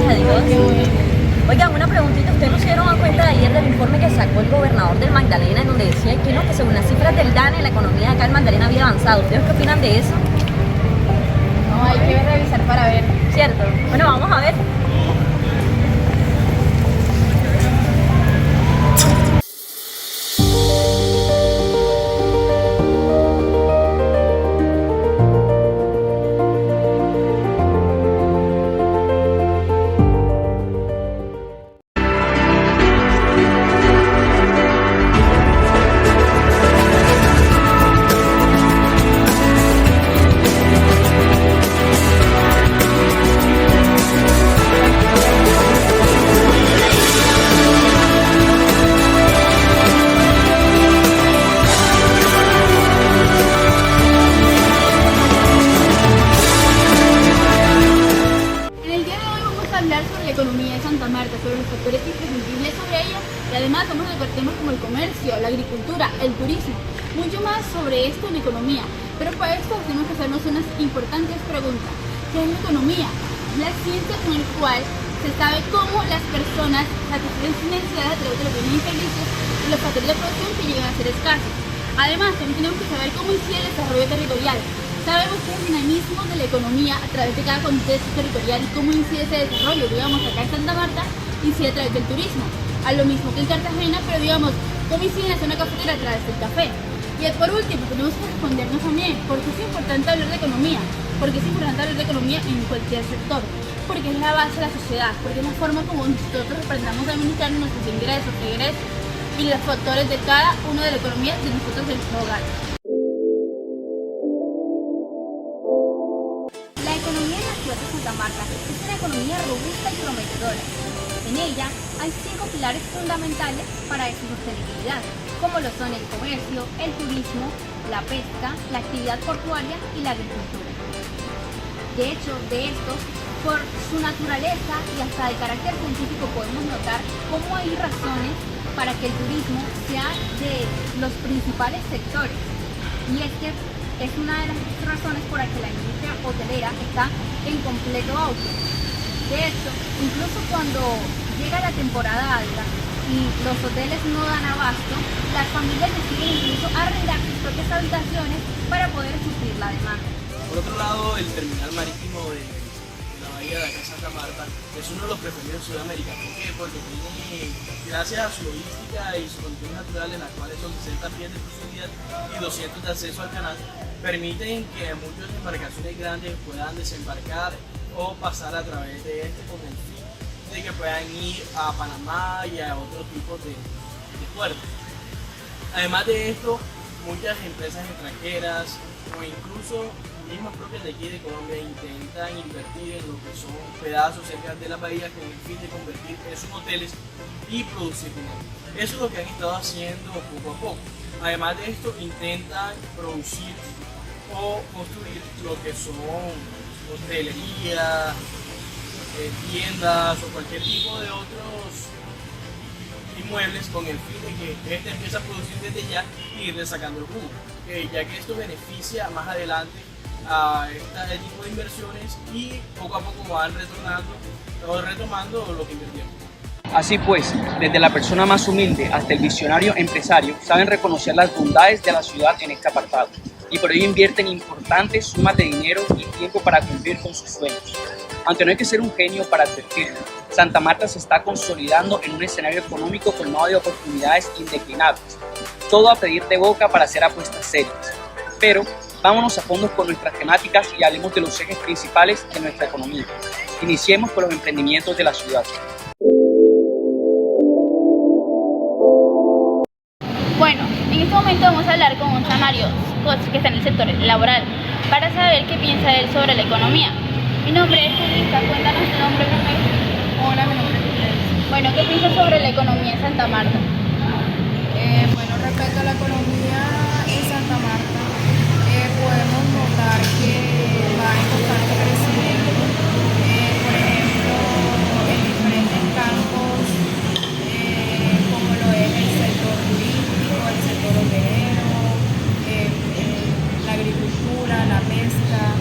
gracias a Dios. Qué bueno. Oigan, una preguntita, ¿ustedes no se dieron cuenta de ayer del informe que sacó el gobernador del Magdalena, en donde decía que no, que según las cifras del DANE, la economía de acá del Magdalena había avanzado? ¿Ustedes qué opinan de eso? No, hay que revisar para ver. ¿Cierto? Bueno, vamos a ver. En el día de hoy vamos a hablar sobre la economía de Santa Marta, sobre los factores imprescindibles sobre ella y además vamos a tocar temas como el comercio, la agricultura, el turismo, mucho más sobre esto en economía. Pero para esto tenemos que hacernos unas importantes preguntas. ¿Qué es la economía? La ciencia con la cual se sabe cómo las personas satisfacen sus necesidades a través de los bienes y servicios y los factores de producción que llegan a ser escasos. Además, también tenemos que saber cómo incide el desarrollo territorial. Sabemos que el dinamismo de la economía a través de cada contexto territorial y cómo incide ese desarrollo. Digamos, acá en Santa Marta incide a través del turismo, a lo mismo que en Cartagena, pero digamos, cómo incide en la zona cafetera a través del café. Y por último, tenemos que respondernos también, ¿por qué es importante hablar de economía? Porque es importante hablar de economía en cualquier sector, porque es la base de la sociedad, porque es la forma como nosotros aprendamos a administrar nuestros ingresos, egresos y los factores de cada uno de la economía de nosotros en nuestro hogar. La economía de la ciudad de Santa Marta es una economía robusta y prometedora. En ella hay 5 pilares fundamentales para su sostenibilidad, como lo son el comercio, el turismo, la pesca, la actividad portuaria y la agricultura. De hecho, de estos, por su naturaleza y hasta de carácter científico podemos notar cómo hay razones para que el turismo sea de los principales sectores. Y es que es una de las razones por las que la industria hotelera está en completo auge. De hecho, incluso cuando llega la temporada alta y los hoteles no dan abasto, las familias deciden incluso arrendar sus propias habitaciones para poder suplir la demanda. Por otro lado, el terminal marítimo de la bahía de acá Santa Marta es uno de los preferidos en Sudamérica. ¿Por qué? Porque tiene, gracias a su logística y sus condiciones naturales, en las cuales son 60 pies de profundidad y 200 de acceso al canal, permiten que muchas embarcaciones grandes puedan desembarcar o pasar a través de este con el fin de que puedan ir a Panamá y a otros tipos de puertos. Además de esto, muchas empresas extranjeras o incluso mismas propias de aquí de Colombia intentan invertir en lo que son pedazos cerca de la bahía con el fin de convertir esos hoteles y producir dinero. Eso es lo que han estado haciendo poco a poco. Además de esto, intentan producir o construir lo que son hotelería, tiendas o cualquier tipo de otros inmuebles con el fin de que este empiece a producir desde ya y irle sacando el jugo, ya que esto beneficia más adelante a este tipo de inversiones y poco a poco van retomando lo que invirtieron. Así pues, desde la persona más humilde hasta el visionario empresario saben reconocer las bondades de la ciudad en este apartado y por ello invierten importantes sumas de dinero y tiempo para cumplir con sus sueños. Aunque no hay que ser un genio para advertirlo, Santa Marta se está consolidando en un escenario económico colmado de oportunidades indeclinables, todo a pedir de boca para hacer apuestas serias. Pero vámonos a fondo con nuestras temáticas y hablemos de los ejes principales de nuestra economía. Iniciemos con los emprendimientos de la ciudad. Bueno, en este momento vamos a hablar con un sanario que está en el sector laboral para saber qué piensa él sobre la economía. Mi nombre es Julissa, cuéntanos tu nombre primero. Hola, mi nombre es Julissa. Bueno, ¿qué piensas sobre la economía en Santa Marta? Bueno, respecto a la economía en Santa Marta, podemos notar que va en constante crecimiento. Por ejemplo, en diferentes campos, como lo es el sector turístico, el sector hotelero, la agricultura, la pesca,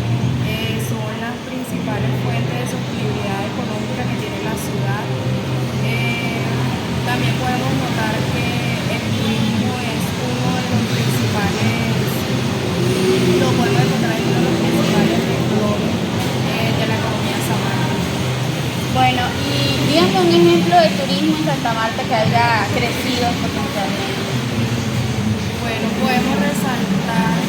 son las principales fuentes de sostenibilidad económica que tiene ciudad. También podemos notar que el turismo es uno de los principales, lo podemos encontrar en uno de los principales renglones de la economía samara. Bueno, y díganme un ejemplo de turismo en Santa Marta que haya crecido potencialmente. Bueno, podemos resaltar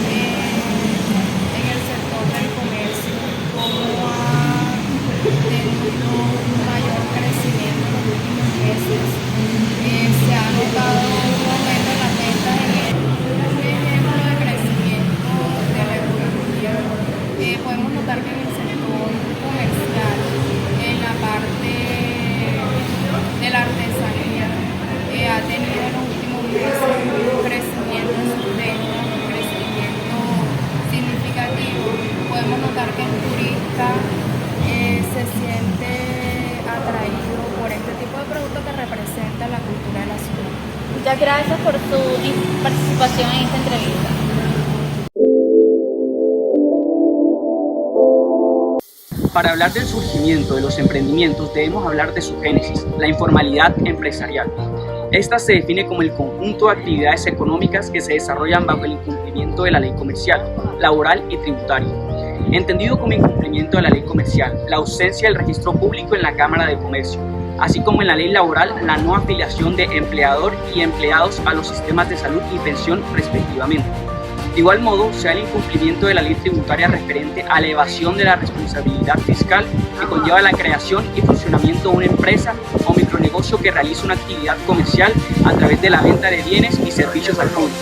en el sector del comercio cómo ha tenido un mayor crecimiento en los últimos meses. Se ha notado un aumento en las ventas en un ejemplo de crecimiento de la economía. Podemos notar que en el sector comercial, en la parte de la artesanía, ha tenido en los últimos meses un crecimiento en sus ventas, un crecimiento significativo. Podemos notar que el turista se siente atraído por este tipo de productos que representa la cultura de la ciudad. Muchas gracias por su participación en esta entrevista. Para hablar del surgimiento de los emprendimientos debemos hablar de su génesis, la informalidad empresarial. Esta se define como el conjunto de actividades económicas que se desarrollan bajo el incumplimiento de la ley comercial, laboral y tributaria. Entendido como incumplimiento de la ley comercial, la ausencia del registro público en la Cámara de Comercio, así como en la ley laboral la no afiliación de empleador y empleados a los sistemas de salud y pensión respectivamente. De igual modo, se da el incumplimiento de la ley tributaria referente a la evasión de la responsabilidad fiscal que conlleva la creación y funcionamiento de una empresa o micronegocio que realiza una actividad comercial a través de la venta de bienes y servicios al público.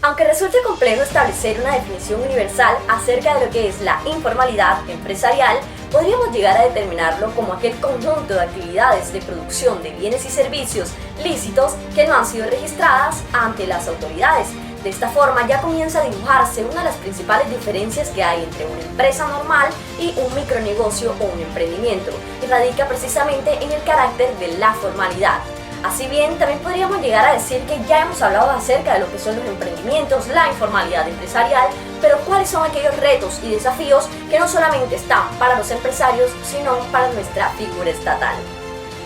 Aunque resulte complejo establecer una definición universal acerca de lo que es la informalidad empresarial, podríamos llegar a determinarlo como aquel conjunto de actividades de producción de bienes y servicios lícitos que no han sido registradas ante las autoridades. De esta forma ya comienza a dibujarse una de las principales diferencias que hay entre una empresa normal y un micronegocio o un emprendimiento, y radica precisamente en el carácter de la formalidad. Así bien, también podríamos llegar a decir que ya hemos hablado acerca de lo que son los emprendimientos, la informalidad empresarial, pero ¿cuáles son aquellos retos y desafíos que no solamente están para los empresarios, sino para nuestra figura estatal?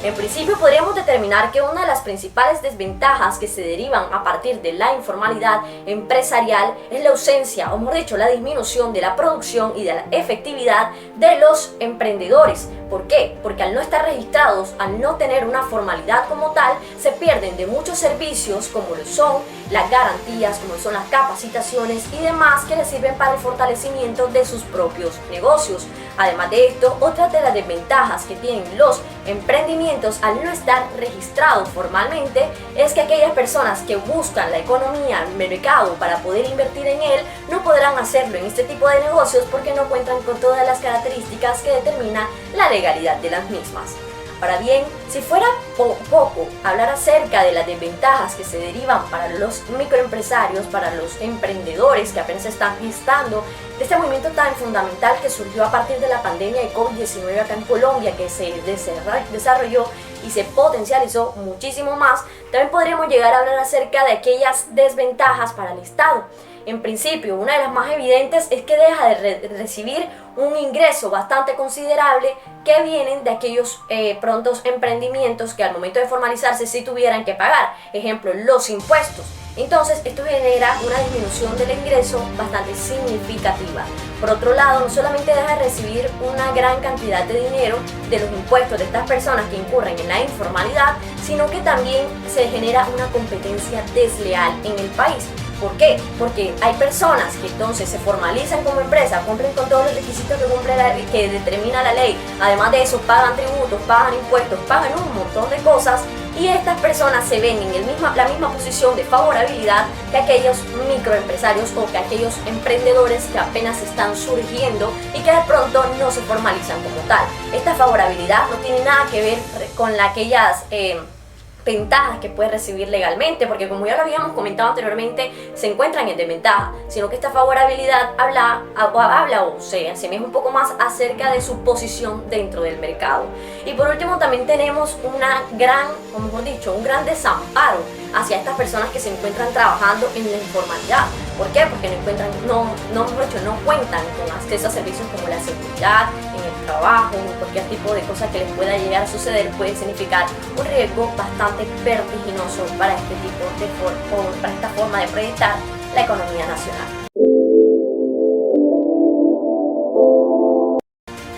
En principio podríamos determinar que una de las principales desventajas que se derivan a partir de la informalidad empresarial es la ausencia, o mejor dicho, la disminución de la producción y de la efectividad de los emprendedores. ¿Por qué? Porque al no estar registrados, al no tener una formalidad como tal, se pierden de muchos servicios como lo son las garantías, como son las capacitaciones y demás que les sirven para el fortalecimiento de sus propios negocios. Además de esto, otra de las desventajas que tienen los emprendimientos al no estar registrados formalmente es que aquellas personas que buscan la economía, el mercado para poder invertir en él, no podrán hacerlo en este tipo de negocios porque no cuentan con todas las características que determina la legalidad de las mismas. Ahora bien, si fuera poco hablar acerca de las desventajas que se derivan para los microempresarios, para los emprendedores que apenas están gestando, de este movimiento tan fundamental que surgió a partir de la pandemia de COVID-19 acá en Colombia, que se desarrolló y se potencializó muchísimo más, también podríamos llegar a hablar acerca de aquellas desventajas para el Estado. En principio, una de las más evidentes es que deja de recibir un ingreso bastante considerable que vienen de aquellos prontos emprendimientos que al momento de formalizarse sí tuvieran que pagar, ejemplo, los impuestos. Entonces, esto genera una disminución del ingreso bastante significativa. Por otro lado, no solamente deja de recibir una gran cantidad de dinero de los impuestos de estas personas que incurren en la informalidad, sino que también se genera una competencia desleal en el país. ¿Por qué? Porque hay personas que entonces se formalizan como empresa, cumplen con todos los requisitos que determina la ley, además de eso pagan tributos, pagan impuestos, pagan un montón de cosas, y estas personas se ven en la misma posición de favorabilidad que aquellos microempresarios o que aquellos emprendedores que apenas están surgiendo y que de pronto no se formalizan como tal. Esta favorabilidad no tiene nada que ver con aquellas ventajas que puede recibir legalmente, porque como ya lo habíamos comentado anteriormente, se encuentran en desventaja, sino que esta favorabilidad habla o se asemeja un poco más acerca de su posición dentro del mercado. Y por último también tenemos un gran desamparo hacia estas personas que se encuentran trabajando en la informalidad. ¿Por qué? Porque no cuentan con acceso a servicios como la seguridad en el trabajo, cualquier tipo de cosa que les pueda llegar a suceder puede significar un riesgo bastante vertiginoso para este tipo de para esta forma de proyectar la economía nacional.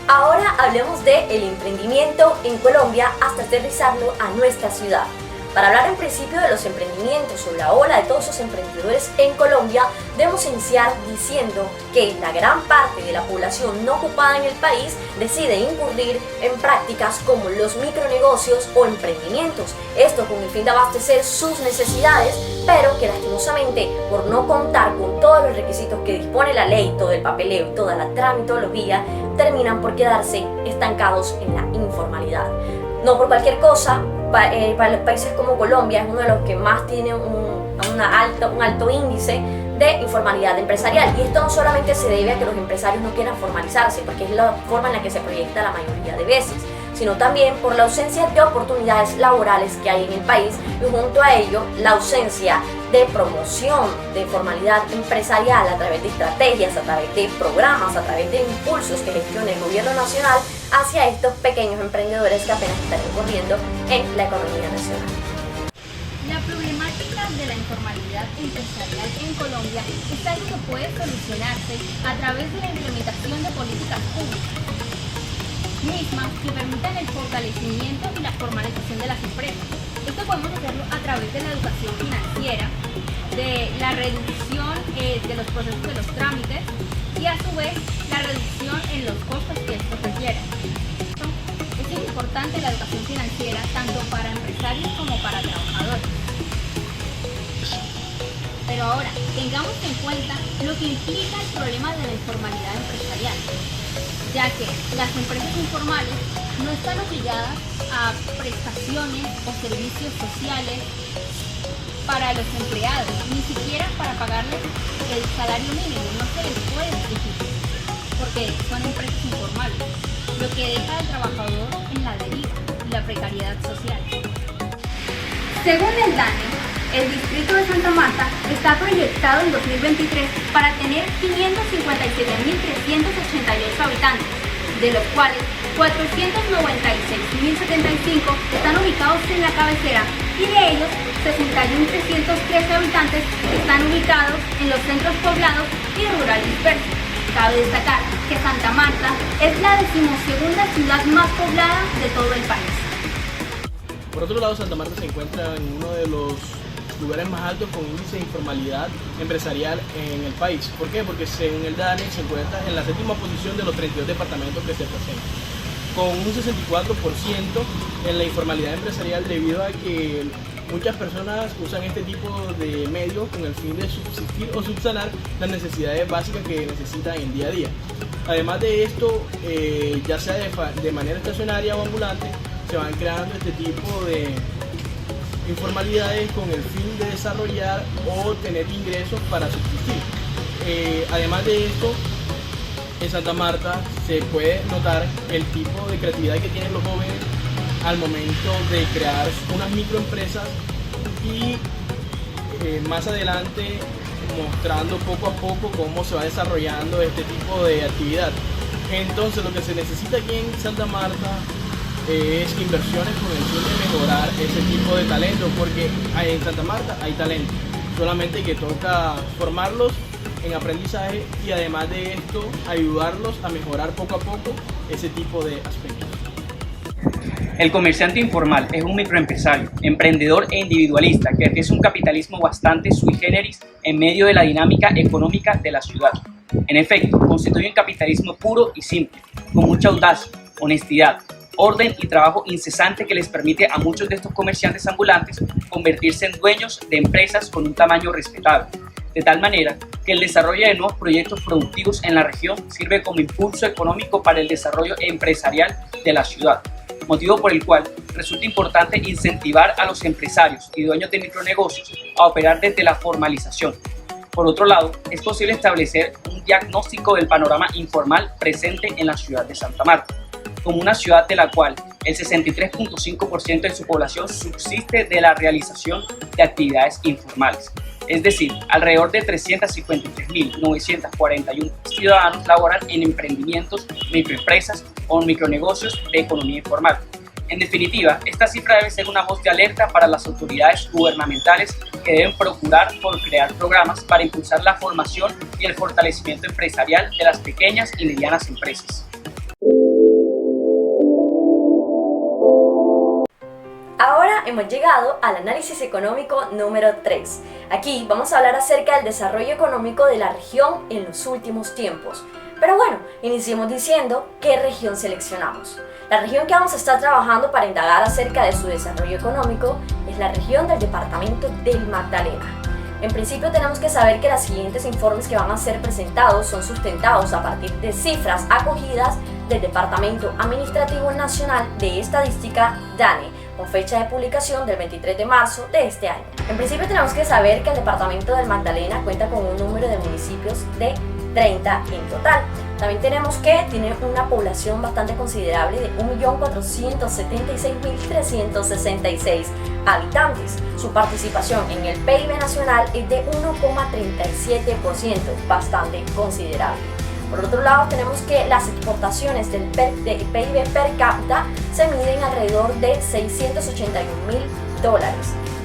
Ahora hablemos del emprendimiento en Colombia hasta aterrizarlo a nuestra ciudad. Para hablar en principio de los emprendimientos o la ola de todos esos emprendedores en Colombia, debemos iniciar diciendo que la gran parte de la población no ocupada en el país decide incurrir en prácticas como los micronegocios o emprendimientos, esto con el fin de abastecer sus necesidades, pero que lastimosamente por no contar con todos los requisitos que dispone la ley, todo el papeleo y toda la tramitología, terminan por quedarse estancados en la informalidad. No por cualquier cosa, para los países como Colombia es uno de los que más tiene un alto índice de informalidad empresarial, y esto no solamente se debe a que los empresarios no quieran formalizarse, porque es la forma en la que se proyecta la mayoría de veces, sino también por la ausencia de oportunidades laborales que hay en el país, y junto a ello la ausencia de promoción de formalidad empresarial a través de estrategias, a través de programas, a través de impulsos que gestione el gobierno nacional hacia estos pequeños emprendedores que apenas están incurriendo en la economía nacional. La problemática de la informalidad empresarial en Colombia es algo que puede solucionarse a través de la implementación de políticas públicas mismas que permitan el fortalecimiento y la formalización de las empresas. Esto podemos hacerlo a través de la educación financiera, de la reducción de los procesos de los trámites y a su vez la reducción en los costos que esto requiere. Es importante la educación financiera tanto para empresarios como para trabajadores. Pero ahora, tengamos en cuenta lo que implica el problema de la informalidad empresarial, ya que las empresas informales no están obligadas a prestaciones o servicios sociales para los empleados, ni siquiera para pagarles el salario mínimo, no se les puede exigir, porque son empresas informales, lo que deja al trabajador en la deriva y la precariedad social. Según el DANE, el distrito de Santa Marta está proyectado en 2023 para tener 557.388 habitantes, de los cuales 496.075 están ubicados en la cabecera y de ellos 61.313 habitantes están ubicados en los centros poblados y rural dispersos. Cabe destacar que Santa Marta es la 12ª ciudad más poblada de todo el país. Por otro lado, Santa Marta se encuentra en uno de los lugares más altos con índice de informalidad empresarial en el país. ¿Por qué? Porque según el DANE se encuentra en la 7ª posición de los 32 departamentos que se presentan, con un 64% en la informalidad empresarial, debido a que muchas personas usan este tipo de medios con el fin de subsistir o subsanar las necesidades básicas que necesitan en día a día. Además de esto, ya sea de manera estacionaria o ambulante, se van creando este tipo de informalidades con el fin de desarrollar o tener ingresos para subsistir. Además de esto, en Santa Marta se puede notar el tipo de creatividad que tienen los jóvenes al momento de crear unas microempresas y más adelante mostrando poco a poco cómo se va desarrollando este tipo de actividad. Entonces, lo que se necesita aquí en Santa Marta es inversiones con el fin de mejorar ese tipo de talento, porque en Santa Marta hay talento, solamente que toca formarlos en aprendizaje y además de esto ayudarlos a mejorar poco a poco ese tipo de aspectos. El comerciante informal es un microempresario, emprendedor e individualista que ejerce un capitalismo bastante sui generis en medio de la dinámica económica de la ciudad. En efecto, constituye un capitalismo puro y simple, con mucha audacia, honestidad, orden y trabajo incesante que les permite a muchos de estos comerciantes ambulantes convertirse en dueños de empresas con un tamaño respetable, de tal manera que el desarrollo de nuevos proyectos productivos en la región sirve como impulso económico para el desarrollo empresarial de la ciudad, motivo por el cual resulta importante incentivar a los empresarios y dueños de micronegocios a operar desde la formalización. Por otro lado, es posible establecer un diagnóstico del panorama informal presente en la ciudad de Santa Marta, como una ciudad de la cual el 63.5% de su población subsiste de la realización de actividades informales. Es decir, alrededor de 353.941 ciudadanos laboran en emprendimientos, microempresas o micronegocios de economía informal. En definitiva, esta cifra debe ser una voz de alerta para las autoridades gubernamentales que deben procurar por crear programas para impulsar la formación y el fortalecimiento empresarial de las pequeñas y medianas empresas. Ahora hemos llegado al análisis económico número 3. Aquí vamos a hablar acerca del desarrollo económico de la región en los últimos tiempos. Pero bueno, iniciemos diciendo qué región seleccionamos. La región que vamos a estar trabajando para indagar acerca de su desarrollo económico es la región del departamento del Magdalena. En principio tenemos que saber que los siguientes informes que van a ser presentados son sustentados a partir de cifras acogidas del Departamento Administrativo Nacional de Estadística, DANE, con fecha de publicación del 23 de marzo de este año. En principio tenemos que saber que el departamento del Magdalena cuenta con un número de municipios de 30 en total. También tenemos que tiene una población bastante considerable de 1.476.366 habitantes. Su participación en el PIB nacional es de 1,37%, bastante considerable. Por otro lado, tenemos que las exportaciones del PIB per cápita se miden alrededor de $681.000.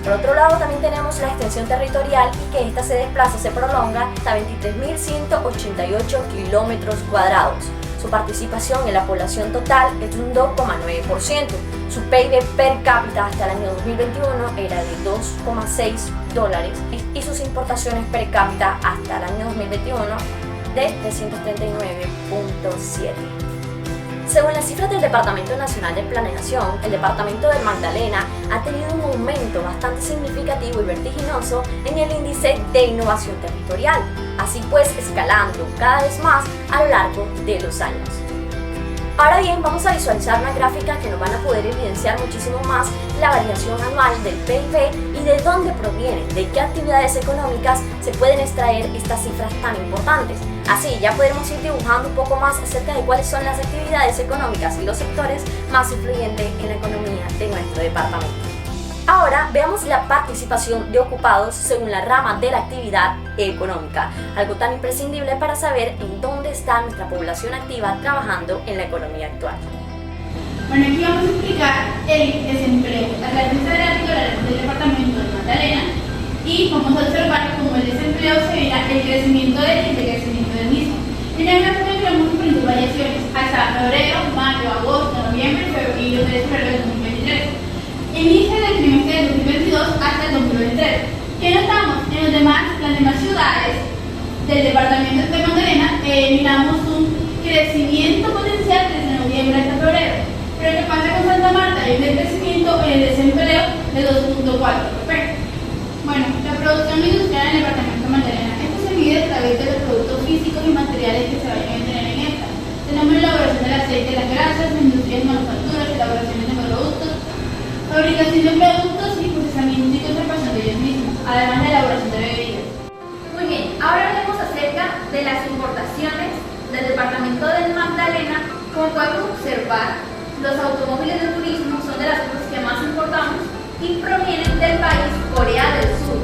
Por otro lado, también tenemos la extensión territorial y que esta se prolonga a 23.188 kilómetros cuadrados. Su participación en la población total es de un 2,9%. Su PIB per cápita hasta el año 2021 era de $2,6 y sus importaciones per cápita hasta el año 2021 de 339.7. Según las cifras del Departamento Nacional de Planeación, el Departamento del Magdalena ha tenido un aumento bastante significativo y vertiginoso en el índice de innovación territorial, así pues escalando cada vez más a lo largo de los años. Ahora bien, vamos a visualizar una gráfica que nos van a poder evidenciar muchísimo más la variación anual del PIB y de dónde provienen, de qué actividades económicas se pueden extraer estas cifras tan importantes. Así ya podremos ir dibujando un poco más acerca de cuáles son las actividades económicas y los sectores más influyentes en la economía de nuestro departamento. Ahora veamos la participación de ocupados según la rama de la actividad económica, algo tan imprescindible para saber en dónde está nuestra población activa trabajando en la economía actual. Bueno, aquí vamos a explicar el desempleo, la tendencia gráfica del departamento de Magdalena, y vamos a observar cómo el desempleo se verá el crecimiento del y el decrecimiento del mismo. En el gráfico tenemos diferentes variaciones hasta febrero, mayo, agosto, noviembre y los 3 de febrero de 2023. Inicio del trimestre del 2022 hasta el 2023. ¿Qué notamos? En las demás ciudades del departamento de Magdalena miramos un crecimiento potencial desde noviembre hasta febrero. Pero ¿qué pasa con Santa Marta? Hay un decrecimiento en el desempleo de 2,4%. Bueno, la producción industrial en el departamento de Magdalena. Esto se mide a través de los productos físicos y materiales que se vayan a tener en esta. Tenemos la elaboración del aceite, las grasas, industrias, manufacturas, elaboraciones de productos, fabricación de productos y procesamiento y conservación de ellos mismos, además de elaboración de bebidas. Muy bien, ahora hablemos acerca de las importaciones del departamento del Magdalena. Como podemos observar, los automóviles de turismo son de las cosas que más importamos y provienen del país Corea del Sur.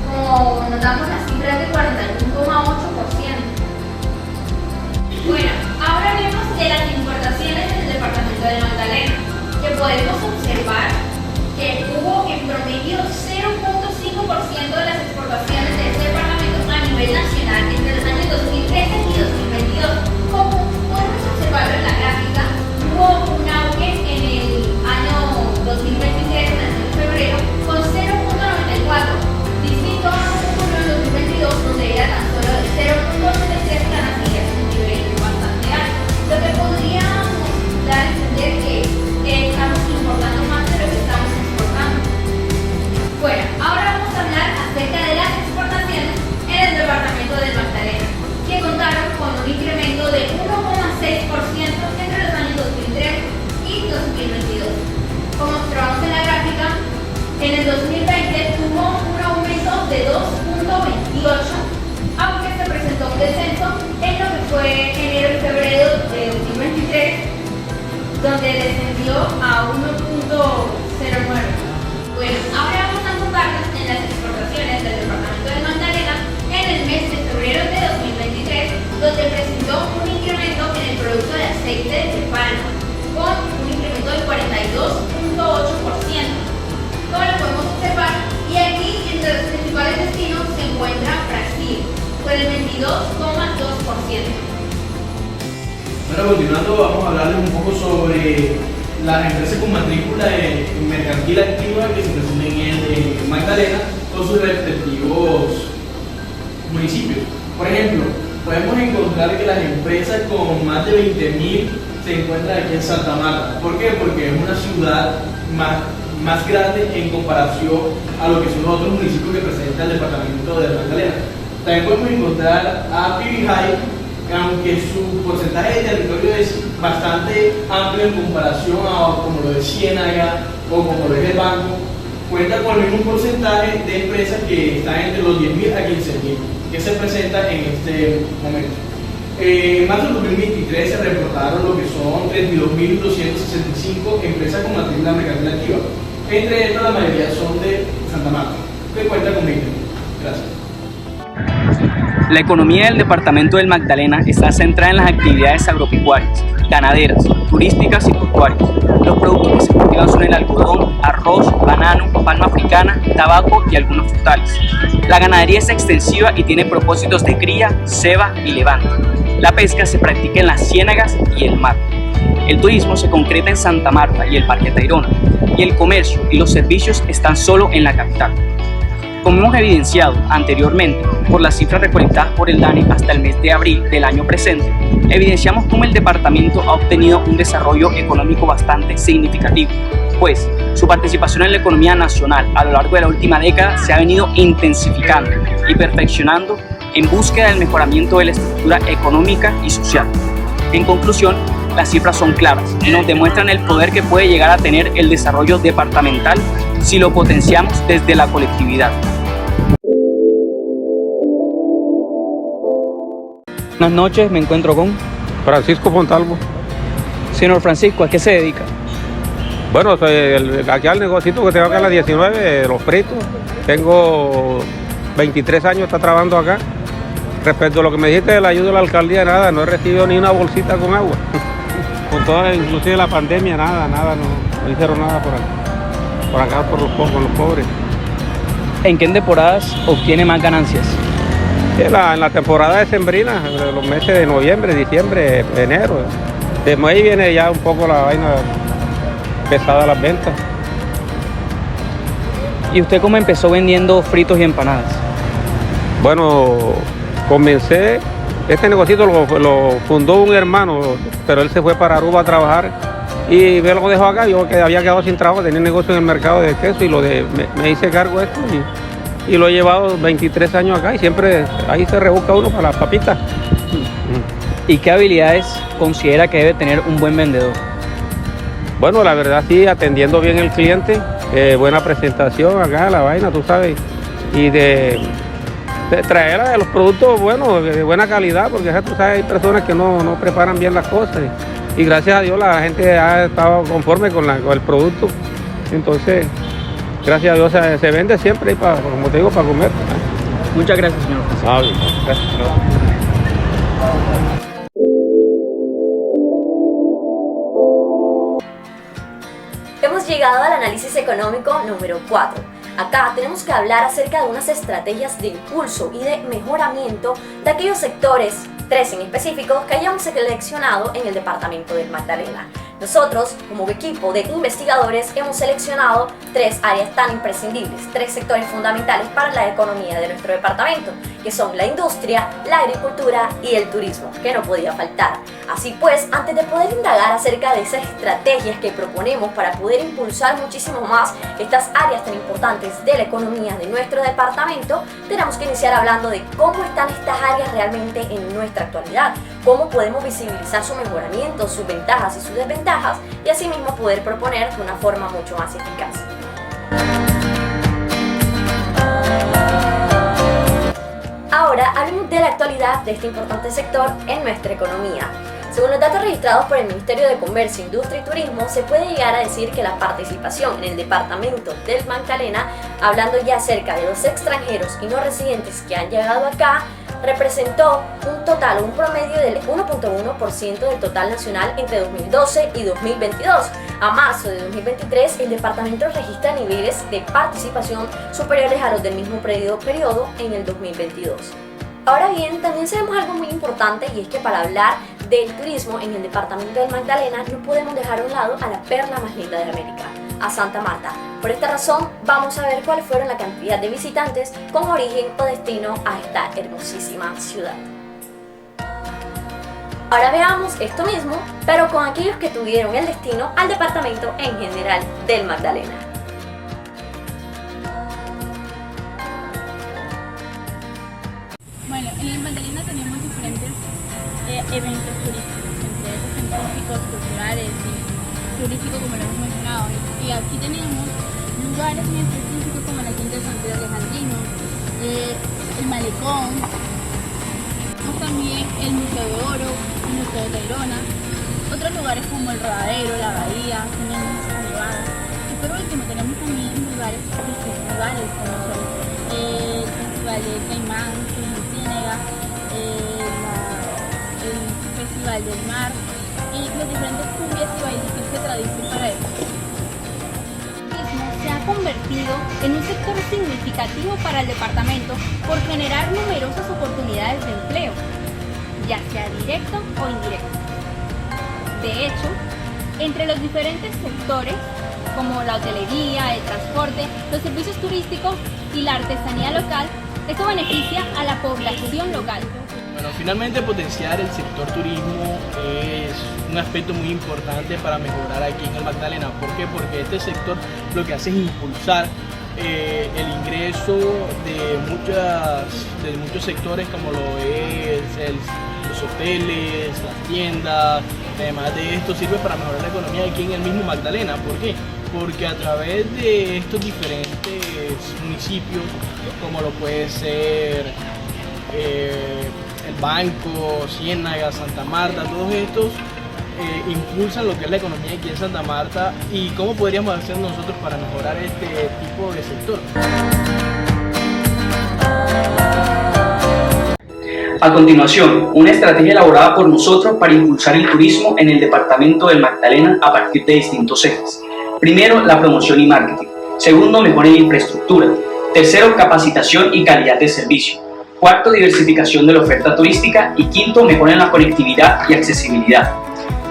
Como notamos, las cifras de 41,8%. Bueno, ahora hablemos de las importaciones del departamento del Magdalena, que podemos observar que hubo en promedio 0,5% de las exportaciones de este departamento a nivel nacional entre los años 2013 y 2022. Como podemos observarlo en la gráfica, hubo un auge en el año 2023, en el mes de febrero, con 0,94, distinto a lo que ocurrió en 2022, donde era tan solo 0,73 ganancias, un nivel bastante alto. Lo que podríamos dar a entender que estamos importando más de lo que estamos exportando. Bueno, ahora vamos a hablar acerca de las exportaciones en el departamento del Magdalena, que contaron con un incremento de 1,6% entre los años 2003 y 2022. Como observamos en la gráfica, en el 2020 tuvo un aumento de 2,28%, aunque se presentó un descenso en lo que fue enero y febrero de 2023, donde descendió a 1,09. Bueno, ahora vamos a enfocarnos en las exportaciones del aceite de palma, con un incremento del 42.8%. Como lo podemos observar, y aquí entre los principales destinos se encuentra Brasil, con el 22.2%. Bueno, continuando, vamos a hablarles un poco sobre las empresas con matrícula mercantil activa que se presentan en Magdalena con sus respectivos municipios. Por ejemplo, podemos encontrar que las empresas con más de 20.000 se encuentran aquí en Santa Marta. ¿Por qué? Porque es una ciudad más grande en comparación a lo que son los otros municipios que presenta el departamento de Magdalena. También podemos encontrar a Pibijay, aunque su porcentaje de territorio es bastante amplio en comparación a como lo de Ciénaga o como lo es el Banco, cuenta con el mismo porcentaje de empresas que están entre los 10.000 a 15.000 que se presentan en este momento. En marzo del 2023 se reportaron lo que son 32.265 empresas con matrícula mercantil activa. Entre estas, la mayoría son de Santa Marta, que cuenta con 20.000. Gracias. La economía del departamento del Magdalena está centrada en las actividades agropecuarias, ganaderas, turísticas y portuarias. Los productos que se cultivan son el algodón, arroz, banano, palma africana, tabaco y algunos frutales. La ganadería es extensiva y tiene propósitos de cría, ceba y levante. La pesca se practica en las ciénagas y el mar. El turismo se concreta en Santa Marta y el Parque Tayrona, y el comercio y los servicios están solo en la capital. Como hemos evidenciado anteriormente por las cifras recolectadas por el DANE hasta el mes de abril del año presente, evidenciamos cómo el departamento ha obtenido un desarrollo económico bastante significativo, pues su participación en la economía nacional a lo largo de la última década se ha venido intensificando y perfeccionando en búsqueda del mejoramiento de la estructura económica y social. En conclusión, las cifras son claras y nos demuestran el poder que puede llegar a tener el desarrollo departamental si lo potenciamos desde la colectividad. Buenas noches, me encuentro con Francisco Fontalvo. señor Francisco. ¿A qué se dedica? Bueno, soy aquí al negocito que tengo acá en la 19, Los Fritos. Tengo 23 años, está trabajando acá. Respecto a lo que me dijiste de la ayuda de la alcaldía, nada, no he recibido ni una bolsita con agua. Con toda, inclusive la pandemia, nada, no hicieron nada por acá con los pobres. ¿En qué temporadas obtiene más ganancias? En la temporada decembrina, los meses de noviembre, diciembre, enero. Desde ahí viene ya un poco la vaina pesada, las ventas. ¿Y usted cómo empezó vendiendo fritos y empanadas? Bueno, comencé, este negocito lo fundó un hermano, pero él se fue para Aruba a trabajar y me lo dejó acá. Yo que había quedado sin trabajo, tenía un negocio en el mercado de queso y me hice cargo de esto y lo he llevado 23 años acá y siempre ahí se rebusca uno para las papitas. ¿Y qué habilidades considera que debe tener un buen vendedor? Bueno, la verdad sí, atendiendo bien el cliente, buena presentación acá, la vaina, tú sabes, y de traer los productos buenos, de buena calidad, porque tú sabes, hay personas que no preparan bien las cosas y gracias a Dios la gente ha estado conforme con el producto. Entonces, gracias a Dios se vende siempre, como te digo, para comer. Muchas gracias, señor Francisco. Gracias. Hemos llegado al análisis económico número 4. Acá tenemos que hablar acerca de unas estrategias de impulso y de mejoramiento de aquellos sectores, 3 en específico, que hayamos seleccionado en el departamento del Magdalena. Nosotros, como equipo de investigadores, hemos seleccionado 3 áreas tan imprescindibles, 3 sectores fundamentales para la economía de nuestro departamento, que son la industria, la agricultura y el turismo, que no podía faltar. Así pues, antes de poder indagar acerca de esas estrategias que proponemos para poder impulsar muchísimo más estas áreas tan importantes de la economía de nuestro departamento, tenemos que iniciar hablando de cómo están estas áreas realmente en nuestra actualidad, cómo podemos visibilizar su mejoramiento, sus ventajas y sus desventajas, y asimismo poder proponer de una forma mucho más eficaz. Ahora hablemos de la actualidad de este importante sector en nuestra economía. Según los datos registrados por el Ministerio de Comercio, Industria y Turismo, se puede llegar a decir que la participación en el departamento del Magdalena, hablando ya acerca de los extranjeros y no residentes que han llegado acá, representó un promedio del 1.1% del total nacional entre 2012 y 2022. A marzo de 2023, el departamento registra niveles de participación superiores a los del mismo periodo en el 2022. Ahora bien, también sabemos algo muy importante, y es que para hablar del turismo en el departamento del Magdalena no podemos dejar a un lado a la perla más linda de América, a Santa Marta. Por esta razón, vamos a ver cuál fueron la cantidad de visitantes con origen o destino a esta hermosísima ciudad. Ahora veamos esto mismo, pero con aquellos que tuvieron el destino al departamento en general del Magdalena. Bueno, en el Magdalena tenemos diferentes eventos turísticos, entre esos científicos, culturales y turísticos, como lo hemos mencionado. Y aquí tenemos lugares muy específicos como la Quinta de San Pedro Alejandrino, el Malecón, también el Museo de Oro, el Museo de Tayrona, otros lugares como el Rodadero, la Bahía, tenemos Sierra Nevada. Y por último tenemos también lugares festivales como son el Festival de Caimán, que es en Ciénega, el Festival del Mar y los diferentes cumbias y bailes que se tradición para eso. Se ha convertido en un sector significativo para el departamento por generar numerosas oportunidades de empleo, ya sea directo o indirecto. De hecho, entre los diferentes sectores, como la hotelería, el transporte, los servicios turísticos y la artesanía local, esto beneficia a la población local. Bueno, finalmente potenciar el sector turismo es un aspecto muy importante para mejorar aquí en el Magdalena. ¿Por qué? Porque este sector lo que hace es impulsar el ingreso de muchos sectores, como lo es los hoteles, las tiendas. Además de esto, sirve para mejorar la economía aquí en el mismo Magdalena. ¿Por qué? Porque a través de estos diferentes municipios, como lo puede ser el Banco, Ciénaga, Santa Marta, todos estos impulsan lo que es la economía aquí en Santa Marta. ¿Y cómo podríamos hacer nosotros para mejorar este tipo de sector? A continuación, una estrategia elaborada por nosotros para impulsar el turismo en el departamento del Magdalena a partir de distintos ejes. Primero, la promoción y marketing. Segundo, mejora en la infraestructura. Tercero, capacitación y calidad de servicio. Cuarto, diversificación de la oferta turística. Y quinto, mejora en la conectividad y accesibilidad.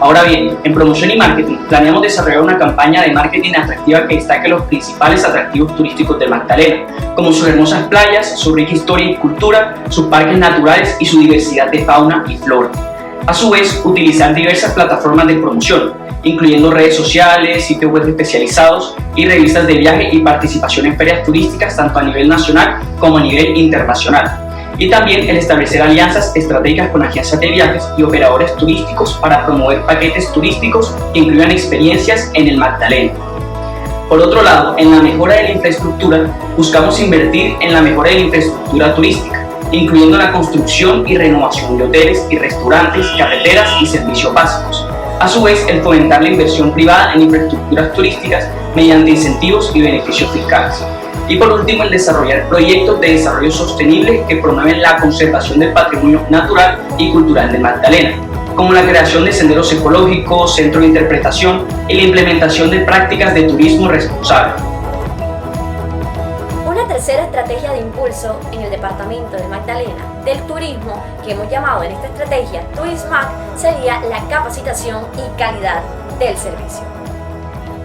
Ahora bien, en promoción y marketing planeamos desarrollar una campaña de marketing atractiva que destaque los principales atractivos turísticos del Magdalena, como sus hermosas playas, su rica historia y cultura, sus parques naturales y su diversidad de fauna y flora. A su vez, utilizar diversas plataformas de promoción, incluyendo redes sociales, sitios web especializados y revistas de viaje y participación en ferias turísticas tanto a nivel nacional como a nivel internacional. Y también el establecer alianzas estratégicas con agencias de viajes y operadores turísticos para promover paquetes turísticos que incluyan experiencias en el Magdalena. Por otro lado, en la mejora de la infraestructura, buscamos invertir en la mejora de la infraestructura turística, incluyendo la construcción y renovación de hoteles y restaurantes, carreteras y servicios básicos. A su vez, el fomentar la inversión privada en infraestructuras turísticas mediante incentivos y beneficios fiscales. Y por último, el desarrollar proyectos de desarrollo sostenible que promueven la conservación del patrimonio natural y cultural del Magdalena, como la creación de senderos ecológicos, centros de interpretación y la implementación de prácticas de turismo responsable. Una tercera estrategia de impulso en el departamento de Magdalena del turismo, que hemos llamado en esta estrategia Turismac, sería la capacitación y calidad del servicio.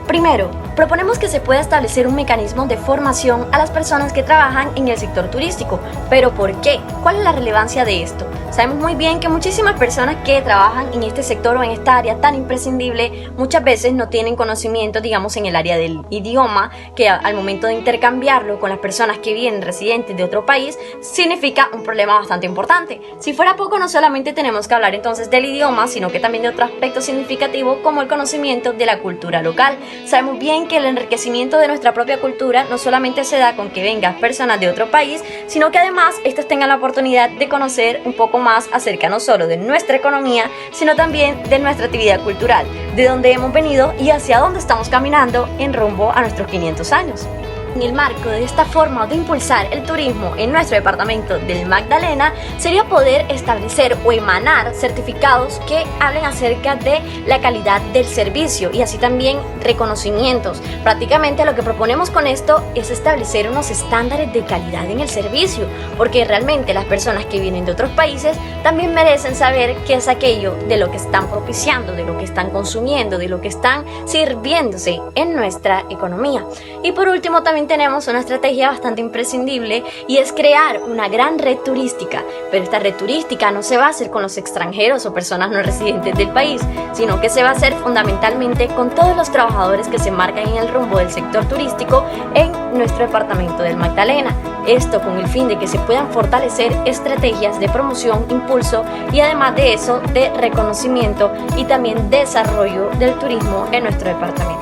Primero, proponemos que se pueda establecer un mecanismo de formación a las personas que trabajan en el sector turístico. ¿Pero por qué? ¿Cuál es la relevancia de esto? Sabemos muy bien que muchísimas personas que trabajan en este sector o en esta área tan imprescindible muchas veces no tienen conocimiento, digamos, en el área del idioma, que al momento de intercambiarlo con las personas que vienen residentes de otro país significa un problema bastante importante. Si fuera poco, no solamente tenemos que hablar entonces del idioma, sino que también de otro aspecto significativo como el conocimiento de la cultura local. Sabemos bien que el enriquecimiento de nuestra propia cultura no solamente se da con que vengan personas de otro país, sino que además estas tengan la oportunidad de conocer un poco más acerca no solo de nuestra economía, sino también de nuestra actividad cultural, de dónde hemos venido y hacia dónde estamos caminando en rumbo a nuestros 500 años. En el marco de esta forma de impulsar el turismo en nuestro departamento del Magdalena sería poder establecer o emanar certificados que hablen acerca de la calidad del servicio y así también reconocimientos. Prácticamente lo que proponemos con esto es establecer unos estándares de calidad en el servicio, porque realmente las personas que vienen de otros países también merecen saber qué es aquello de lo que están propiciando, de lo que están consumiendo, de lo que están sirviéndose en nuestra economía. Y por último también tenemos una estrategia bastante imprescindible y es crear una gran red turística, pero esta red turística no se va a hacer con los extranjeros o personas no residentes del país, sino que se va a hacer fundamentalmente con todos los trabajadores que se marcan en el rumbo del sector turístico en nuestro departamento del Magdalena. Esto con el fin de que se puedan fortalecer estrategias de promoción, impulso y además de eso de reconocimiento y también desarrollo del turismo en nuestro departamento.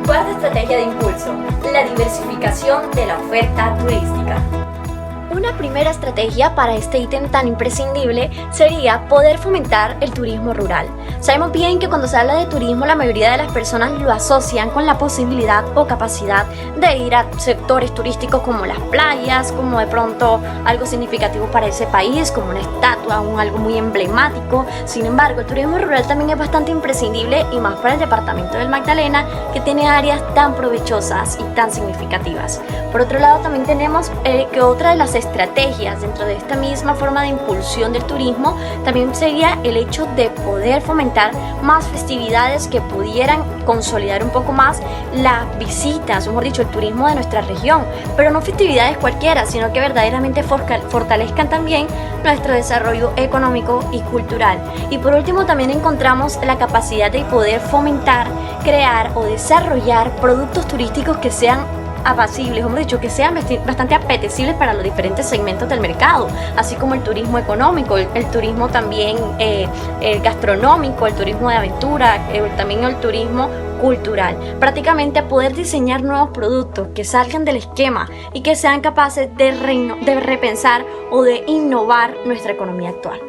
Cuarta estrategia de impulso, la diversificación de la oferta turística. Una primera estrategia para este ítem tan imprescindible sería poder fomentar el turismo rural. Sabemos bien que cuando se habla de turismo la mayoría de las personas lo asocian con la posibilidad o capacidad de ir a sectores turísticos como las playas, como de pronto algo significativo para ese país, como una estatua, algo muy emblemático. Sin embargo, el turismo rural también es bastante imprescindible y más para el departamento del Magdalena, que tiene áreas tan provechosas y tan significativas. Por otro lado, también tenemos que otra de las estrategias dentro de esta misma forma de impulsión del turismo también sería el hecho de poder fomentar más festividades que pudieran consolidar un poco más las visitas, o mejor dicho, el turismo de nuestra región, pero no festividades cualquiera, sino que verdaderamente fortalezcan también nuestro desarrollo económico y cultural. Y por último también encontramos la capacidad de poder fomentar, crear o desarrollar productos turísticos que sean apacibles, hemos dicho, que sean bastante apetecibles para los diferentes segmentos del mercado, así como el turismo económico, el turismo también el gastronómico, el turismo de aventura, también el turismo cultural. Prácticamente a poder diseñar nuevos productos que salgan del esquema y que sean capaces de repensar o de innovar nuestra economía actual.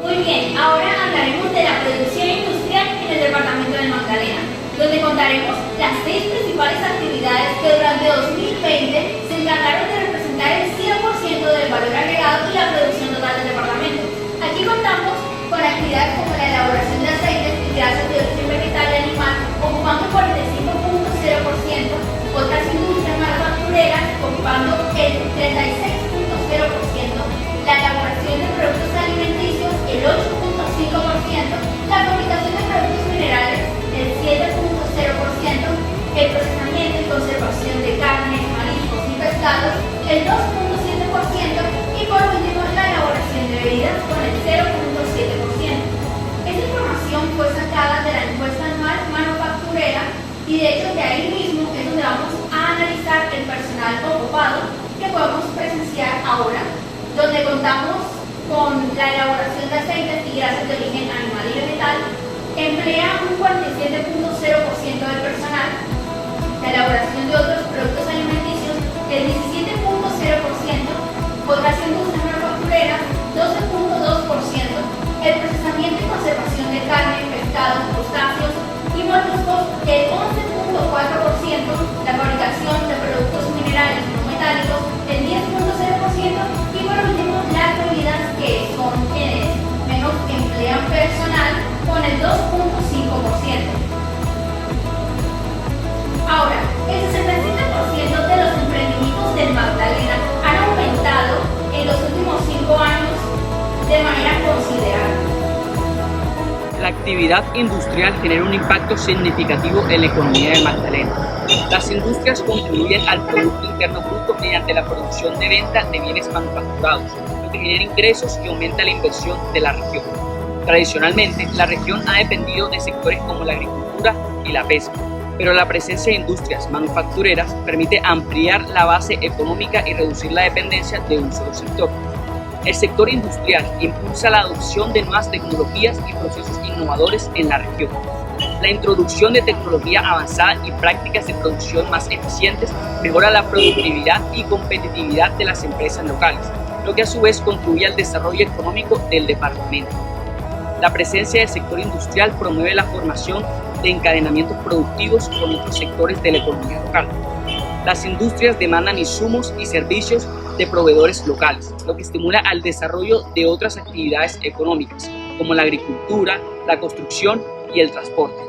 Muy bien, ahora hablaremos de la producción industrial en el departamento del Magdalena, donde contaremos las 6 principales actividades que durante 2020 se encargaron de representar el 100% del valor agregado y la producción total del departamento. Aquí contamos con actividades como la elaboración de aceites y grasas de origen vegetal y animal, ocupando 45.0%, otras industrias manufactureras ocupando el 36.0%, la elaboración de productos alimenticios el 8.5%, la fabricación de productos minerales el 7.0%, el procesamiento y conservación de carnes, mariscos y pescados el 2.7% y por último la elaboración de bebidas con el 0.7%. Esta información fue sacada de la encuesta anual manufacturera y de hecho de ahí mismo es donde vamos a analizar el personal ocupado que podemos presenciar ahora, donde contamos con la elaboración de aceites y grasas de origen animal y vegetal, emplea un 47.0% del personal, la elaboración de otros productos alimenticios el 17.0%, otras industrias manufactureras 12.2%, el procesamiento y conservación de carne, pescados, crustáceos y moluscos el 11.4%, la fabricación de productos minerales no metálicos el 10.0% y por último las bebidas, que son quienes menos emplean personal, con el 2.5%. Ahora, el 67% de los emprendimientos del Magdalena han aumentado en los últimos 5 años de manera considerable. La actividad industrial genera un impacto significativo en la economía de Magdalena. Las industrias contribuyen al Producto Interno Bruto mediante la producción de venta de bienes manufacturados, lo que genera ingresos y aumenta la inversión de la región. Tradicionalmente, la región ha dependido de sectores como la agricultura y la pesca, pero la presencia de industrias manufactureras permite ampliar la base económica y reducir la dependencia de un solo sector. El sector industrial impulsa la adopción de nuevas tecnologías y procesos innovadores en la región. La introducción de tecnología avanzada y prácticas de producción más eficientes mejora la productividad y competitividad de las empresas locales, lo que a su vez contribuye al desarrollo económico del departamento. La presencia del sector industrial promueve la formación de encadenamientos productivos con otros sectores de la economía local. Las industrias demandan insumos y servicios de proveedores locales, lo que estimula al desarrollo de otras actividades económicas, como la agricultura, la construcción y el transporte.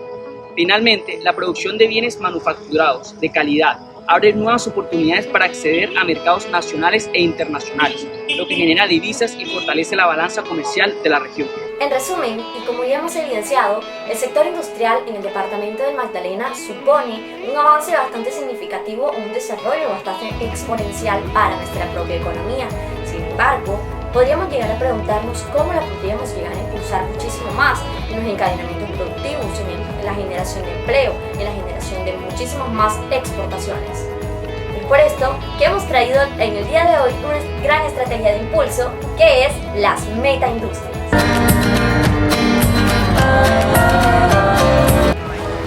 Finalmente, la producción de bienes manufacturados de calidad abre nuevas oportunidades para acceder a mercados nacionales e internacionales, lo que genera divisas y fortalece la balanza comercial de la región. En resumen, y como ya hemos evidenciado, el sector industrial en el departamento del Magdalena supone un avance bastante significativo, un desarrollo bastante exponencial para nuestra propia economía. Sin embargo, podríamos llegar a preguntarnos cómo la podríamos llegar a impulsar muchísimo más en los encadenamientos productivos, en la generación de empleo, en la generación de muchísimas más exportaciones. Es por esto que hemos traído en el día de hoy una gran estrategia de impulso que es las metaindustrias.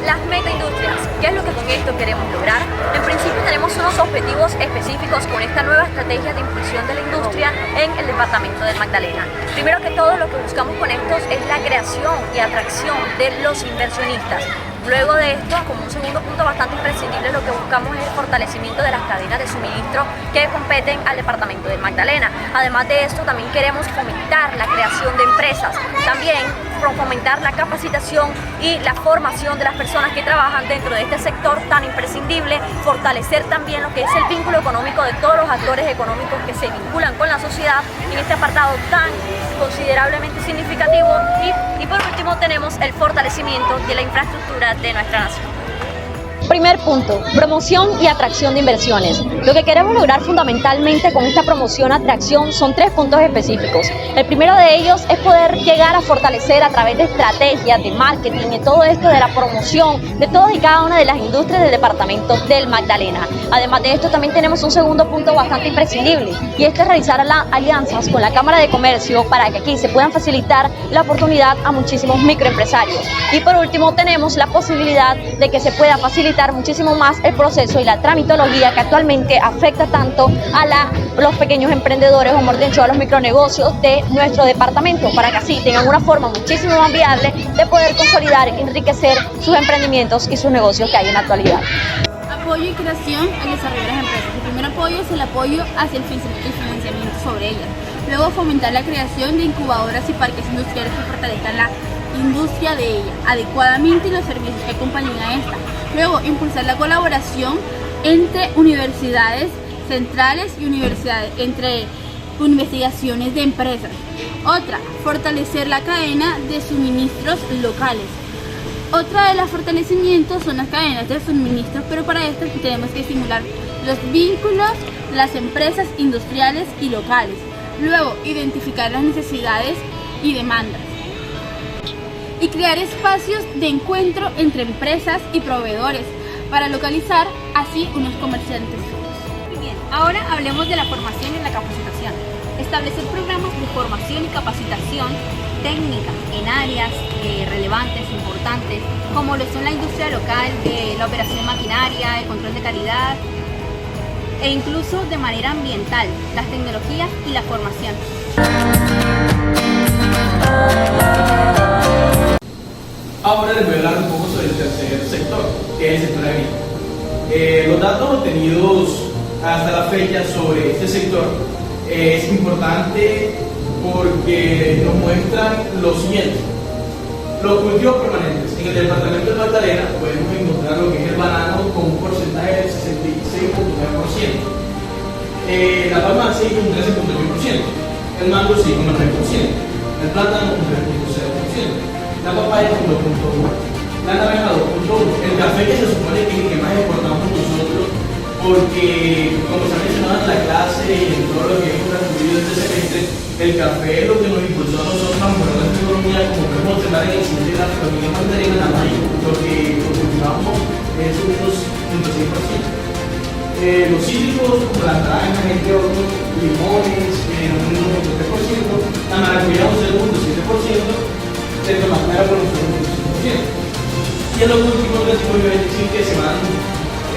Las metaindustrias, ¿qué es lo que con esto queremos lograr? En principio tenemos unos objetivos específicos con esta nueva estrategia de impulsión de la industria en el departamento del Magdalena. Primero que todo, lo que buscamos con estos es la creación y atracción de los inversionistas. Luego de esto, como un segundo punto bastante imprescindible, lo que buscamos es el fortalecimiento de las cadenas de suministro que competen al departamento del Magdalena. Además de esto, también queremos fomentar la creación de empresas, también fomentar la capacitación y la formación de las personas que trabajan dentro de este sector tan imprescindible, fortalecer también lo que es el vínculo económico de todos los actores económicos que se vinculan con la sociedad en este apartado tan considerablemente significativo y por último tenemos el fortalecimiento de la infraestructura de nuestra nación. Primer punto, promoción y atracción de inversiones. Lo que queremos lograr fundamentalmente con esta promoción y atracción son 3 puntos específicos. El primero de ellos es poder llegar a fortalecer a través de estrategias de marketing y todo esto de la promoción de todas y cada una de las industrias del departamento del Magdalena. Además de esto también tenemos un segundo punto bastante imprescindible y esto es realizar alianzas con la Cámara de Comercio para que aquí se puedan facilitar la oportunidad a muchísimos microempresarios. Y por último tenemos la posibilidad de que se pueda facilitar muchísimo más el proceso y la tramitología que actualmente afecta tanto a los pequeños emprendedores o mejor dicho a los micronegocios de nuestro departamento, para que así tengan una forma muchísimo más viable de poder consolidar y enriquecer sus emprendimientos y sus negocios que hay en la actualidad. Apoyo y creación al desarrollo de las empresas. El primer apoyo es el apoyo hacia el financiamiento sobre ellas. Luego fomentar la creación de incubadoras y parques industriales que fortalezcan la industria de ella adecuadamente y los servicios que acompañan a esta. Luego, impulsar la colaboración entre universidades centrales y entre investigaciones de empresas. Otra, fortalecer la cadena de suministros locales. Otra de los fortalecimientos son las cadenas de suministros, pero para esto tenemos que estimular los vínculos de las empresas industriales y locales. Luego, identificar las necesidades y demandas. Y crear espacios de encuentro entre empresas y proveedores para localizar así unos comerciantes. Muy bien, ahora hablemos de la formación y la capacitación. Establecer programas de formación y capacitación técnica en áreas relevantes, importantes, como lo son la industria local, la operación de maquinaria, el control de calidad e incluso de manera ambiental, las tecnologías y la formación. Ahora les voy a hablar un poco sobre el tercer sector, que es el sector agrícola. Los datos obtenidos hasta la fecha sobre este sector es importante porque nos muestran lo siguiente. Los cultivos permanentes. En el departamento de Magdalena podemos encontrar lo que es el banano con un porcentaje del 66.9%, la palma 6.13.8%, el mango 6.9%, el plátano 3.0%. La papaya 1.1, la naranja 2.1, el café que se supone que es el que más exportamos nosotros porque, como se ha mencionado en la clase y en todo lo que hemos transcurrido este semestre, el café es lo que nos impulsó a nosotros a mejorar nuestra economía, como podemos observar en el siguiente gráfico, aquí en Magdalena, en amarillo, lo que cultivamos es unos 0.6%. Los cítricos, como las naranjas, entre otros, limones, un 1.3%, la maracuyá un 0.7%, el tomate por un 1.5%. Y en los últimos residuos de decir que se van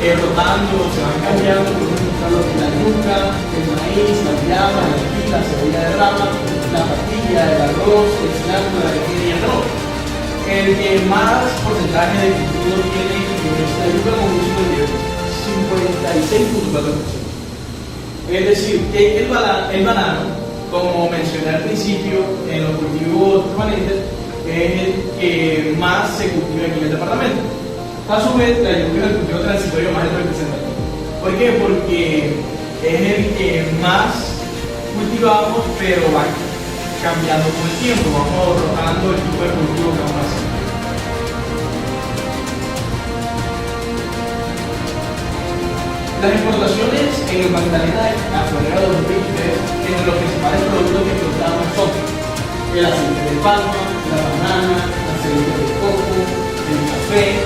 rotando, se van cambiando, por ejemplo, lo que es la yuca, el maíz, la llama, la tequila, la cebolla de rama, la pastilla, el arroz, el cilantro, la leche y el arroz. el que más porcentaje de cultivo tiene es la yuca con un 56.4%. Es decir, que el banano, como mencioné al principio, en los cultivos permanentes, es el que más se cultiva aquí en el departamento. A su vez, la yuca es el cultivo transitorio más representativo. ¿Por qué? Porque es el que más cultivamos, pero va cambiando con el tiempo, vamos rotando el tipo de cultivo que vamos a hacer. Las exportaciones en el Magdalena a febrero de 2023, entre los principales productos que exportamos son el aceite de palma, la banana, el aceite de coco, el café,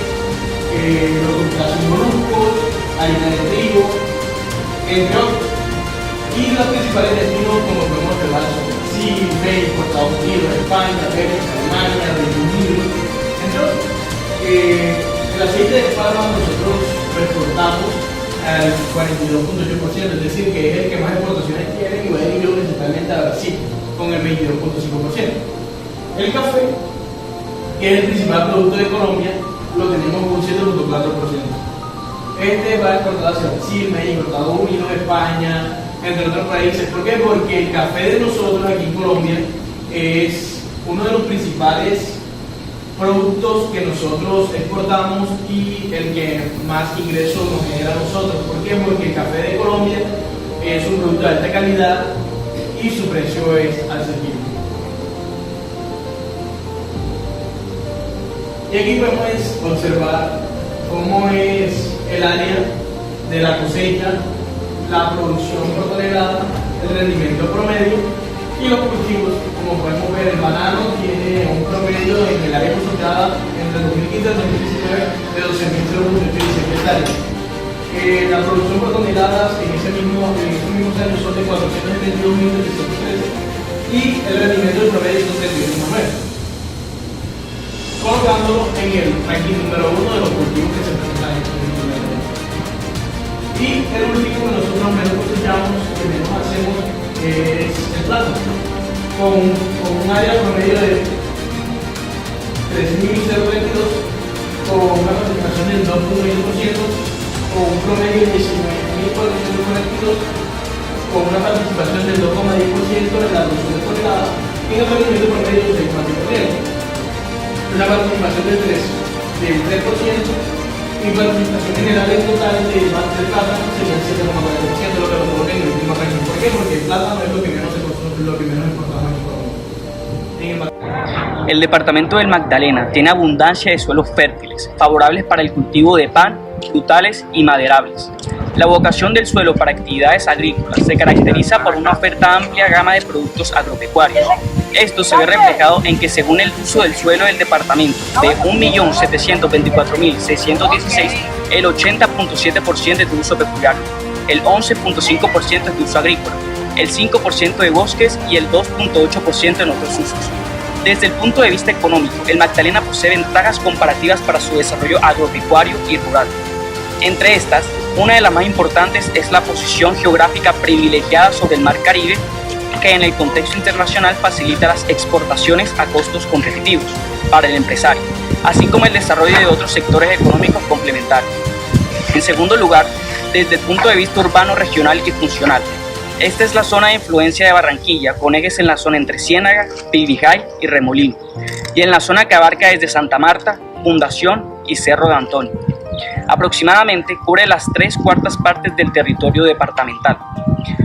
los crustáceos moluscos, harina de trigo, entre otros. Y los principales destinos, como podemos observar, son Brasil, México, Estados Unidos, España, Bélgica, Alemania, Reino Unido, entre otros. El aceite de palma nosotros exportamos al 42.8%, es decir, que es el que más exportaciones tiene y va dirigido principalmente a Brasil, con el 22.5%. El café, que es el principal producto de Colombia, lo tenemos con un 7.4%. Este va exportado hacia Brasil, México, Estados Unidos, España, entre otros países. ¿Por qué? Porque el café de nosotros aquí en Colombia es uno de los principales productos que nosotros exportamos y el que más ingresos nos genera a nosotros. ¿Por qué? Porque el café de Colombia es un producto de alta calidad y su precio es asequible. Y aquí podemos observar cómo es el área de la cosecha, la producción por tonelada, el rendimiento promedio y los cultivos. Como podemos ver, el banano tiene un promedio en el área cosechada entre 2015 y 2019 de 12.086 hectáreas. La producción por toneladas en esos mismos años son de 472.713 y el rendimiento del promedio son 31,9, colocándolo en el ranking número 1 de los cultivos que se presentan en el mundo. Y el último que nosotros menos cosechamos, que menos hacemos, es el plátano, con un área promedio de 13.022, con una participación del 2.1%, con un promedio de 19.442, con una participación del 2,10% en la producción de toneladas y un rendimiento promedio del 6,4%. Una participación del 3% y participación general en total de plátano sería el 7,4%, lo que lo coloca en el último ranking. ¿Por qué? Porque el plátano es lo que menos exportamos en Colombia. El departamento del Magdalena tiene abundancia de suelos fértiles, favorables para el cultivo de pan, frutales y maderables. La vocación del suelo para actividades agrícolas se caracteriza por una oferta amplia gama de productos agropecuarios. Esto se ve reflejado en que según el uso del suelo del departamento, de 1.724.616, el 80.7% es de uso pecuario, el 11.5% es de uso agrícola, el 5% de bosques y el 2.8% en otros usos. Desde el punto de vista económico, el Magdalena posee ventajas comparativas para su desarrollo agropecuario y rural. Entre estas, una de las más importantes es la posición geográfica privilegiada sobre el Mar Caribe, que en el contexto internacional facilita las exportaciones a costos competitivos para el empresario, así como el desarrollo de otros sectores económicos complementarios. En segundo lugar, desde el punto de vista urbano, regional y funcional, esta es la zona de influencia de Barranquilla, con ejes en la zona entre Ciénaga, Pibijay y Remolino, y en la zona que abarca desde Santa Marta, Fundación y Cerro de Antonio. Aproximadamente cubre las 3/4 partes del territorio departamental.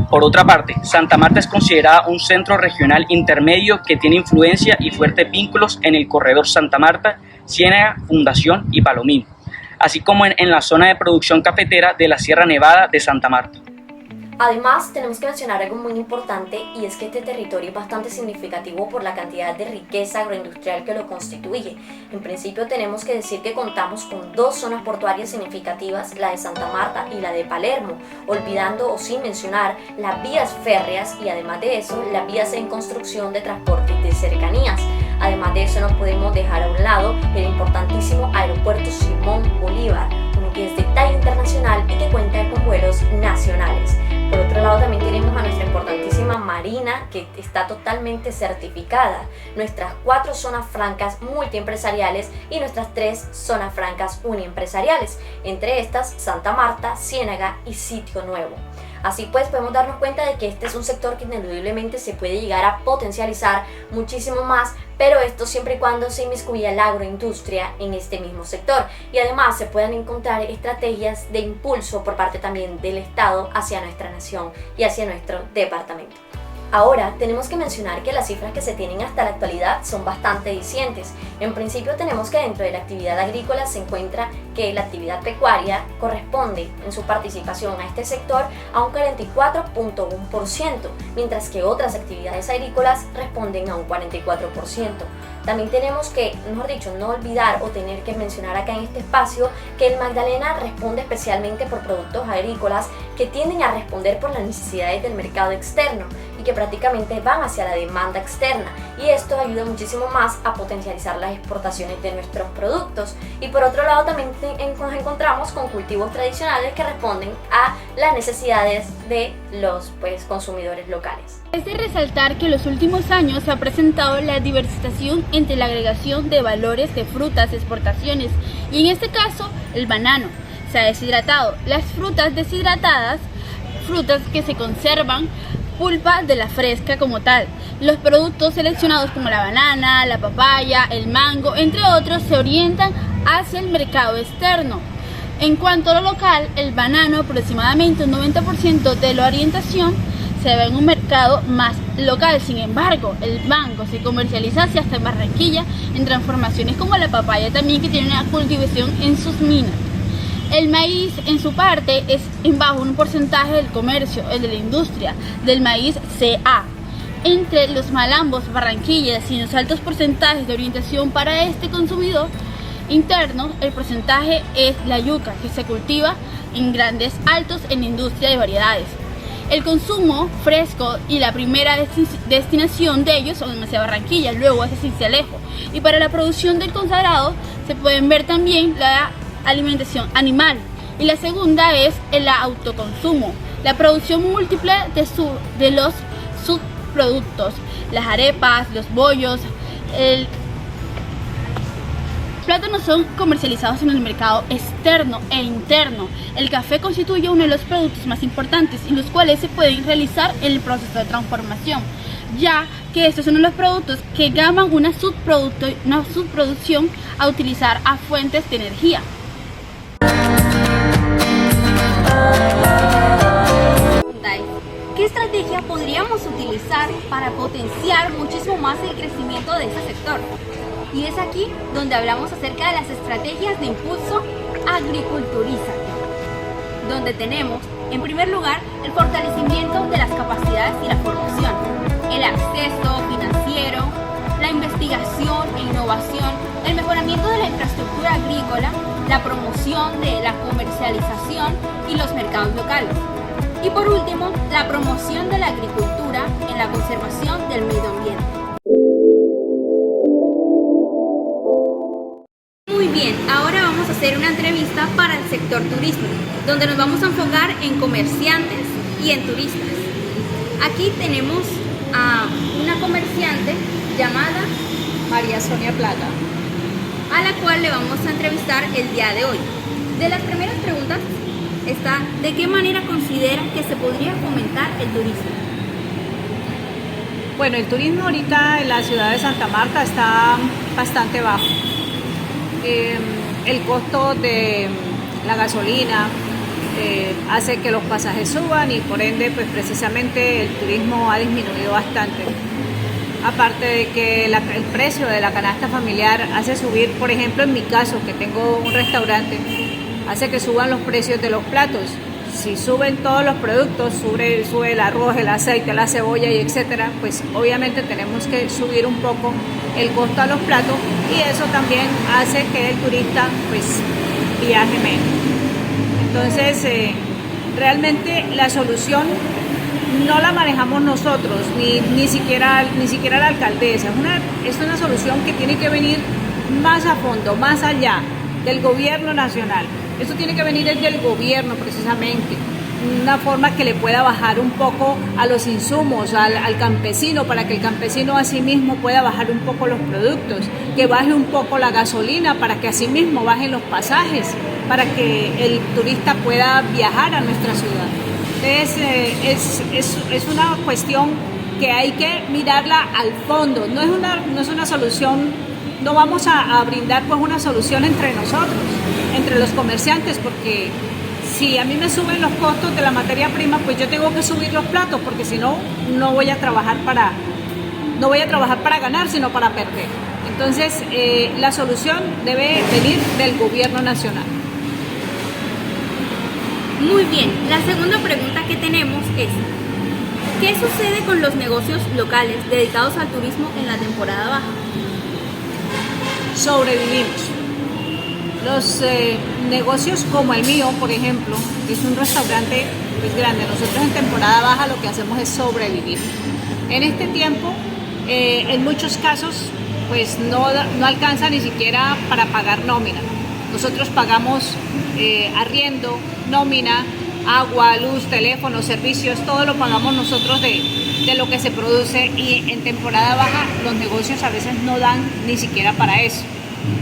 Por otra parte, Santa Marta es considerada un centro regional intermedio que tiene influencia y fuertes vínculos en el corredor Santa Marta, Ciénaga, Fundación y Palomino, así como en la zona de producción cafetera de la Sierra Nevada de Santa Marta. Además, tenemos que mencionar algo muy importante y es que este territorio es bastante significativo por la cantidad de riqueza agroindustrial que lo constituye. En principio tenemos que decir que contamos con dos zonas portuarias significativas, la de Santa Marta y la de Palermo, olvidando o sin mencionar las vías férreas y además de eso las vías en construcción de transporte de cercanías. Además de eso no podemos dejar a un lado el importantísimo aeropuerto Simón Bolívar, uno que es de talla internacional y que cuenta con vuelos nacionales. Por otro lado también tenemos a nuestra importantísima marina que está totalmente certificada, nuestras 4 zonas francas multiempresariales y nuestras 3 zonas francas uniempresariales, entre estas Santa Marta, Ciénaga y Sitio Nuevo. Así pues, podemos darnos cuenta de que este es un sector que ineludiblemente se puede llegar a potencializar muchísimo más, pero esto siempre y cuando se inmiscuya la agroindustria en este mismo sector y además se puedan encontrar estrategias de impulso por parte también del Estado hacia nuestra nación y hacia nuestro departamento. Ahora tenemos que mencionar que las cifras que se tienen hasta la actualidad son bastante dicientes. En principio tenemos que dentro de la actividad agrícola se encuentra que la actividad pecuaria corresponde en su participación a este sector a un 44.1%, mientras que otras actividades agrícolas responden a un 44%. También tenemos que, mejor dicho, no olvidar o tener que mencionar acá en este espacio que el Magdalena responde especialmente por productos agrícolas que tienden a responder por las necesidades del mercado externo y que prácticamente van hacia la demanda externa, y esto ayuda muchísimo más a potencializar las exportaciones de nuestros productos. Y por otro lado también nos encontramos con cultivos tradicionales que responden a las necesidades de los consumidores locales. Es de resaltar que en los últimos años se ha presentado la diversificación entre la agregación de valores de frutas de exportaciones, y en este caso el banano se ha deshidratado. Las frutas deshidratadas, frutas que se conservan pulpa de la fresca como tal. Los productos seleccionados como la banana, la papaya, el mango, entre otros, se orientan hacia el mercado externo. En cuanto a lo local, el banano, aproximadamente un 90% de la orientación se ve en un mercado más local. Sin embargo, el mango se comercializa hacia hasta Barranquilla en transformaciones como la papaya también, que tiene una cultivación en sus minas. El maíz, en su parte, es en bajo un porcentaje del comercio, el de la industria del maíz CA. Entre los malambos, Barranquillas y los altos porcentajes de orientación para este consumidor interno, el porcentaje es la yuca, que se cultiva en grandes altos en la industria de variedades. El consumo fresco y la primera destinación de ellos son hacia Barranquilla, luego hacia Cincelejo. Y para la producción del consagrado se pueden ver también la alimentación animal, y la segunda es el autoconsumo, la producción múltiple de los subproductos, las arepas, los bollos, el plátanos son comercializados en el mercado externo e interno. El café constituye uno de los productos más importantes y los cuales se pueden realizar en el proceso de transformación, ya que estos son los productos que ganan una subproducción a utilizar a fuentes de energía. ¿Qué estrategia podríamos utilizar para potenciar muchísimo más el crecimiento de este sector? Y es aquí donde hablamos acerca de las estrategias de impulso agriculturística, donde tenemos, en primer lugar, el fortalecimiento de las capacidades y la formación, el acceso financiero, la investigación e innovación, el mejoramiento de la infraestructura agrícola, la promoción de la comercialización y los mercados locales. Y por último, la promoción de la agricultura en la conservación del medio ambiente. Muy bien, ahora vamos a hacer una entrevista para el sector turismo, donde nos vamos a enfocar en comerciantes y en turistas. Aquí tenemos a una comerciante llamada María Sonia Plata, a la cual le vamos a entrevistar el día de hoy. De las primeras preguntas está: ¿de qué manera considera que se podría fomentar el turismo? Bueno, el turismo ahorita en la ciudad de Santa Marta está bastante bajo. El costo de la gasolina hace que los pasajes suban y por ende pues precisamente el turismo ha disminuido bastante. Aparte de que el precio de la canasta familiar hace subir, por ejemplo en mi caso que tengo un restaurante, hace que suban los precios de los platos. Si suben todos los productos, sube el arroz, el aceite, la cebolla y etcétera, pues obviamente tenemos que subir un poco el costo a los platos y eso también hace que el turista pues viaje menos. Entonces realmente la solución no la manejamos nosotros, ni siquiera la alcaldesa. Es una solución que tiene que venir más a fondo, más allá del gobierno nacional. Esto tiene que venir desde el gobierno precisamente, una forma que le pueda bajar un poco a los insumos, al campesino, para que el campesino asimismo pueda bajar un poco los productos, que baje un poco la gasolina, para que asimismo bajen los pasajes, para que el turista pueda viajar a nuestra ciudad. Entonces, es una cuestión que hay que mirarla al fondo, no es una solución, no vamos a brindar pues una solución entre nosotros, entre los comerciantes, porque si a mí me suben los costos de la materia prima, pues yo tengo que subir los platos, porque si no, no voy a trabajar para ganar, sino para perder. Entonces, la solución debe venir del gobierno nacional. Muy bien, la segunda pregunta que tenemos es: ¿qué sucede con los negocios locales dedicados al turismo en la temporada baja? Sobrevivimos. Los negocios como el mío, por ejemplo, que es un restaurante pues, grande, nosotros en temporada baja lo que hacemos es sobrevivir. En este tiempo, en muchos casos, pues no alcanza ni siquiera para pagar nómina. Nosotros pagamos arriendo, nómina, agua, luz, teléfono, servicios, todo lo pagamos nosotros de lo que se produce, y en temporada baja los negocios a veces no dan ni siquiera para eso.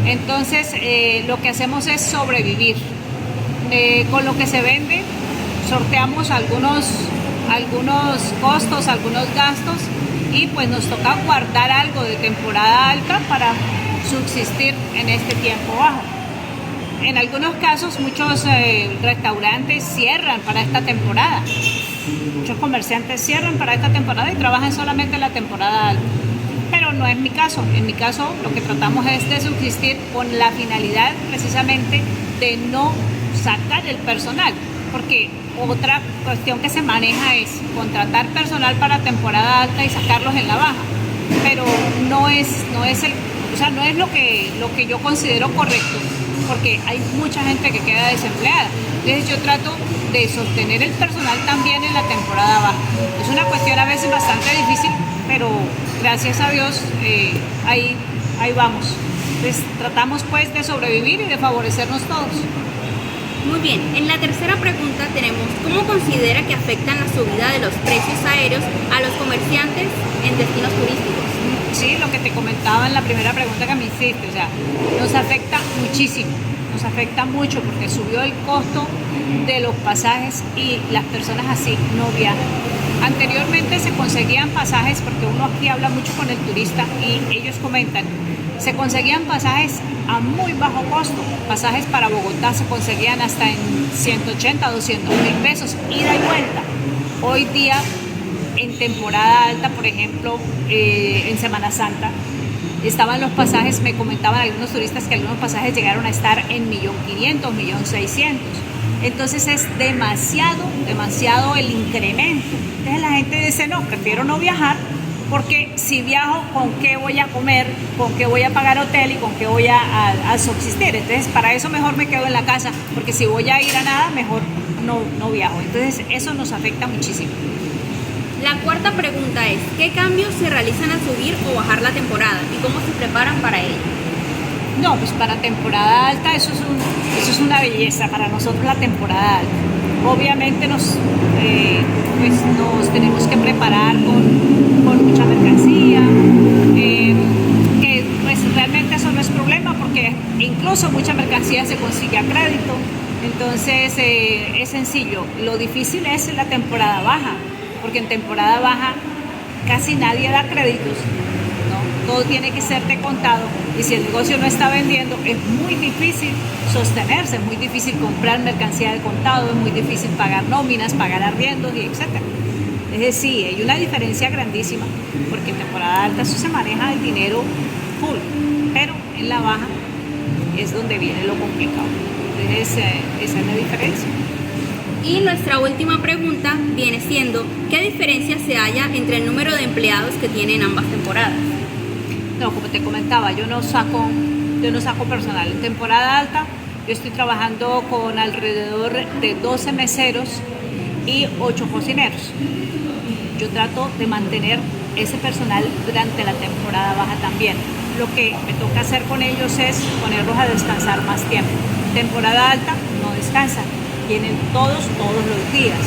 Entonces lo que hacemos es sobrevivir. Con lo que se vende sorteamos algunos costos, algunos gastos, y pues nos toca guardar algo de temporada alta para subsistir en este tiempo bajo. En algunos casos muchos restaurantes cierran para esta temporada, muchos comerciantes cierran para esta temporada y trabajan solamente en la temporada alta. Pero no es mi caso. En mi caso lo que tratamos es de subsistir con la finalidad precisamente de no sacar el personal, porque otra cuestión que se maneja es contratar personal para temporada alta y sacarlos en la baja, pero no es lo que yo considero correcto, porque hay mucha gente que queda desempleada. Entonces yo trato de sostener el personal también en la temporada baja. Es una cuestión a veces bastante difícil, pero gracias a Dios ahí vamos. Entonces tratamos pues de sobrevivir y de favorecernos todos. Muy bien, en la tercera pregunta tenemos: ¿cómo considera que afectan la subida de los precios aéreos a los comerciantes en destinos turísticos? Sí, lo que te comentaba en la primera pregunta que me hiciste, o sea, nos afecta muchísimo, nos afecta mucho porque subió el costo de los pasajes y las personas así no viajan. Anteriormente se conseguían pasajes, porque uno aquí habla mucho con el turista y ellos comentan, se conseguían pasajes a muy bajo costo. Pasajes para Bogotá se conseguían hasta en 180, 200 mil pesos, ida y vuelta. Hoy día, en temporada alta, por ejemplo, en Semana Santa, estaban los pasajes, me comentaban algunos turistas que algunos pasajes llegaron a estar en 1.500.000, 1.600.000. Entonces es demasiado el incremento. Entonces la gente dice, no, prefiero no viajar, porque si viajo, ¿con qué voy a comer? ¿Con qué voy a pagar hotel? ¿Y con qué voy a subsistir? Entonces para eso mejor me quedo en la casa, porque si voy a ir a nada, mejor no viajo. Entonces eso nos afecta muchísimo. La cuarta pregunta es: ¿qué cambios se realizan al subir o bajar la temporada y cómo se preparan para ello? No, pues para temporada alta eso es una belleza para nosotros, la temporada alta. Obviamente nos tenemos que preparar con mucha mercancía, que pues realmente eso no es problema, porque incluso mucha mercancía se consigue a crédito. Entonces es sencillo. Lo difícil es la temporada baja, porque en temporada baja casi nadie da créditos, ¿no? Todo tiene que ser de contado, y si el negocio no está vendiendo es muy difícil sostenerse, es muy difícil comprar mercancía de contado, es muy difícil pagar nóminas, pagar arriendos y etcétera. Es decir, hay una diferencia grandísima, porque en temporada alta eso se maneja el dinero full, pero en la baja es donde viene lo complicado. Entonces esa es la diferencia. Y nuestra última pregunta viene siendo: ¿qué diferencia se halla entre el número de empleados que tienen ambas temporadas? No, como te comentaba, yo no saco personal. En temporada alta yo estoy trabajando con alrededor de 12 meseros y 8 cocineros. Yo trato de mantener ese personal durante la temporada baja también. Lo que me toca hacer con ellos es ponerlos a descansar más tiempo. Temporada alta no descansan. vienen todos los días.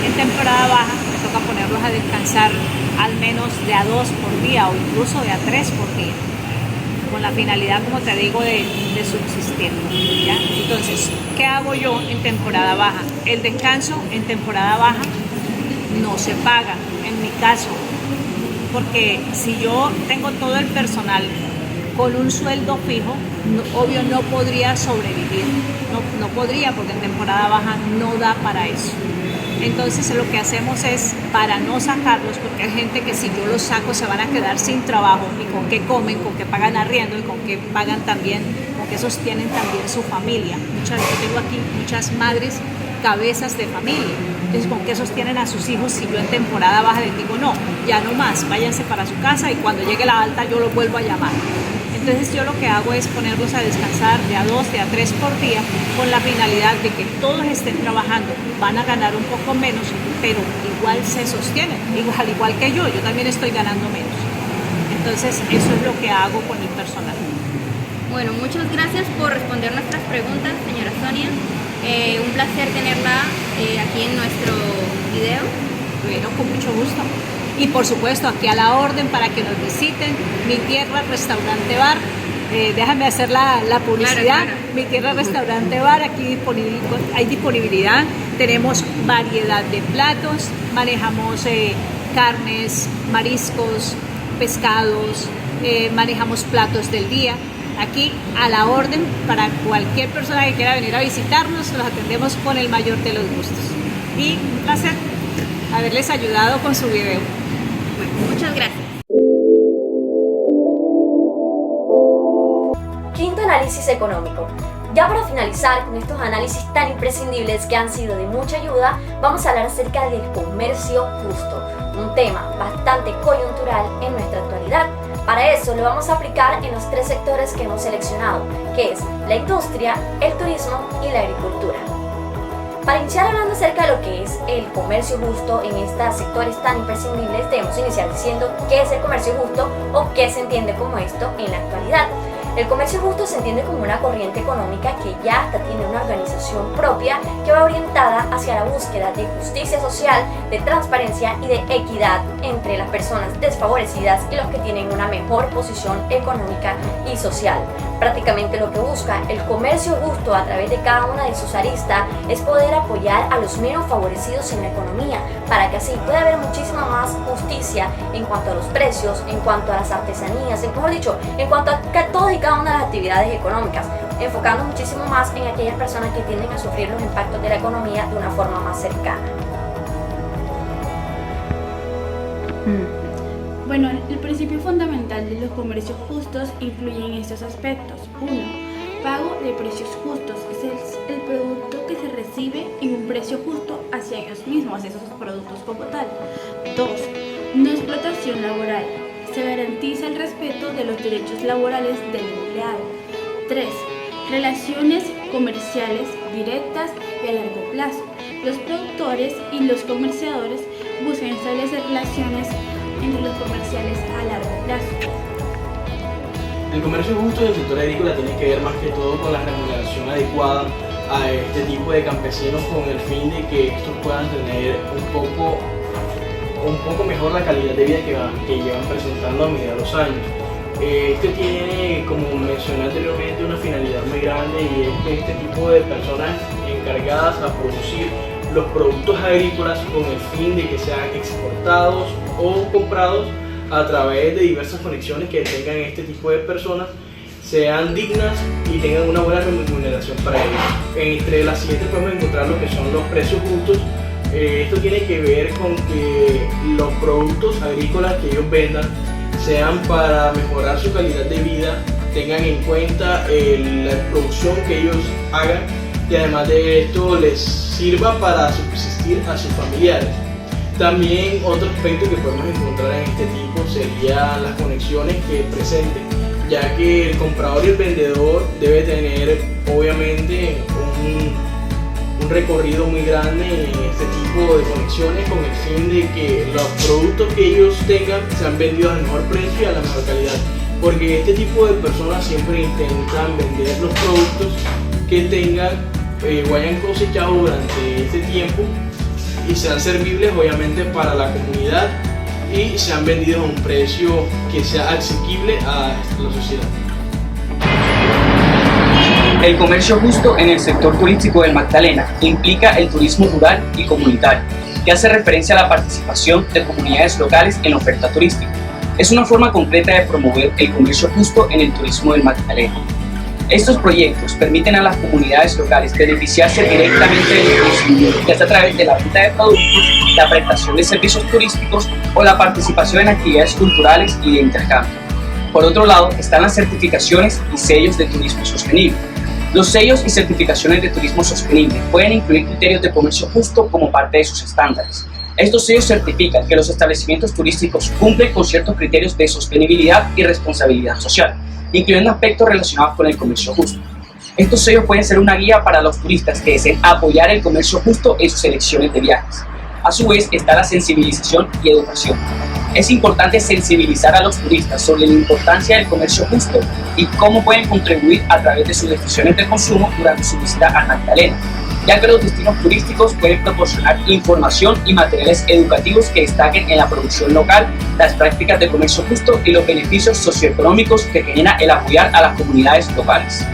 En temporada baja me toca ponerlos a descansar al menos de a 2 por día o incluso de a 3 por día, con la finalidad, como te digo, de subsistir, ¿ya? Entonces, ¿qué hago yo en temporada baja? El descanso en temporada baja no se paga, en mi caso, porque si yo tengo todo el personal con un sueldo fijo, obvio no podría sobrevivir, no podría, porque en temporada baja no da para eso. Entonces lo que hacemos es, para no sacarlos, porque hay gente que si yo los saco se van a quedar sin trabajo, y con qué comen, con qué pagan arriendo y con qué pagan también, con qué sostienen también su familia. Yo tengo aquí muchas madres cabezas de familia, entonces con qué sostienen a sus hijos si yo en temporada baja les digo no, ya no más, váyanse para su casa y cuando llegue la alta yo los vuelvo a llamar. Entonces yo lo que hago es ponerlos a descansar de a 2, de a 3 por día, con la finalidad de que todos estén trabajando. Van a ganar un poco menos, pero igual se sostienen, al igual que yo también estoy ganando menos. Entonces eso es lo que hago con mi personal. Bueno, muchas gracias por responder nuestras preguntas, señora Sonia. Un placer tenerla aquí en nuestro video. Bueno, con mucho gusto. Y por supuesto, aquí a la orden para que nos visiten. Mi Tierra Restaurante Bar. Déjame hacer la publicidad. Claro. Mi Tierra Restaurante Bar, aquí hay disponibilidad. Tenemos variedad de platos. Manejamos carnes, mariscos, pescados. Manejamos platos del día. Aquí a la orden para cualquier persona que quiera venir a visitarnos. Los atendemos con el mayor de los gustos. Y un placer haberles ayudado con su video. Bueno, muchas gracias. Quinto análisis económico. Ya para finalizar con estos análisis tan imprescindibles que han sido de mucha ayuda, vamos a hablar acerca del comercio justo, un tema bastante coyuntural en nuestra actualidad. Para eso lo vamos a aplicar en los 3 sectores que hemos seleccionado, que es la industria, el turismo y la agricultura. Para iniciar hablando acerca de lo que es el comercio justo en estos sectores tan imprescindibles, debemos iniciar diciendo qué es el comercio justo o qué se entiende como esto en la actualidad. El comercio justo se entiende como una corriente económica que ya hasta tiene una organización propia que va orientada hacia la búsqueda de justicia social, de transparencia y de equidad entre las personas desfavorecidas y los que tienen una mejor posición económica y social. Prácticamente lo que busca el comercio justo a través de cada una de sus aristas es poder apoyar a los menos favorecidos en la economía, para que así pueda haber muchísima más justicia en cuanto a los precios, en cuanto a las artesanías, mejor dicho, en cuanto a todas y cada una de las actividades económicas, enfocando muchísimo más en aquellas personas que tienden a sufrir los impactos de la economía de una forma más cercana. Bueno, el principio fundamental de los comercios justos influye en estos aspectos. 1. Pago de precios justos. Es el producto que se recibe en un precio justo hacia ellos mismos, hacia esos productos como tal. 2. No explotación laboral. Se garantiza el respeto de los derechos laborales del empleado. 3. Relaciones comerciales directas y a largo plazo. Los productores y los comerciadores buscan establecer relaciones entre los comerciales a largo plazo. El comercio justo del sector agrícola tiene que ver más que todo con la remuneración adecuada a este tipo de campesinos, con el fin de que estos puedan tener un poco mejor la calidad de vida que llevan presentando a medida de los años. Este tiene, como mencioné anteriormente, una finalidad muy grande, y es que este tipo de personas encargadas a producir los productos agrícolas con el fin de que sean exportados o comprados a través de diversas conexiones que tengan este tipo de personas, sean dignas y tengan una buena remuneración para ellos. Entre las siguientes podemos encontrar lo que son los precios justos. Esto tiene que ver con que los productos agrícolas que ellos vendan sean para mejorar su calidad de vida, tengan en cuenta la producción que ellos hagan, y además de esto les sirva para subsistir a sus familiares. También otro aspecto que podemos encontrar en este tipo serían las conexiones que presenten, ya que el comprador y el vendedor debe tener obviamente un recorrido muy grande en este tipo de conexiones, con el fin de que los productos que ellos tengan sean vendidos al mejor precio y a la mejor calidad, porque este tipo de personas siempre intentan vender los productos que tengan o hayan cosechado durante este tiempo y sean servibles obviamente para la comunidad y sean vendidos a un precio que sea asequible a la sociedad. El comercio justo en el sector turístico del Magdalena implica el turismo rural y comunitario, que hace referencia a la participación de comunidades locales en la oferta turística. Es una forma concreta de promover el comercio justo en el turismo del Magdalena. Estos proyectos permiten a las comunidades locales beneficiarse directamente del turismo, ya sea a través de la venta de productos, la prestación de servicios turísticos o la participación en actividades culturales y de intercambio. Por otro lado, están las certificaciones y sellos de turismo sostenible. Los sellos y certificaciones de turismo sostenible pueden incluir criterios de comercio justo como parte de sus estándares. Estos sellos certifican que los establecimientos turísticos cumplen con ciertos criterios de sostenibilidad y responsabilidad social, incluyendo aspectos relacionados con el comercio justo. Estos sellos pueden ser una guía para los turistas que deseen apoyar el comercio justo en sus elecciones de viajes. A su vez está la sensibilización y educación. Es importante sensibilizar a los turistas sobre la importancia del comercio justo y cómo pueden contribuir a través de sus decisiones de consumo durante su visita a Magdalena, ya que los destinos turísticos pueden proporcionar información y materiales educativos que destaquen en la producción local, las prácticas de comercio justo y los beneficios socioeconómicos que genera el apoyar a las comunidades locales.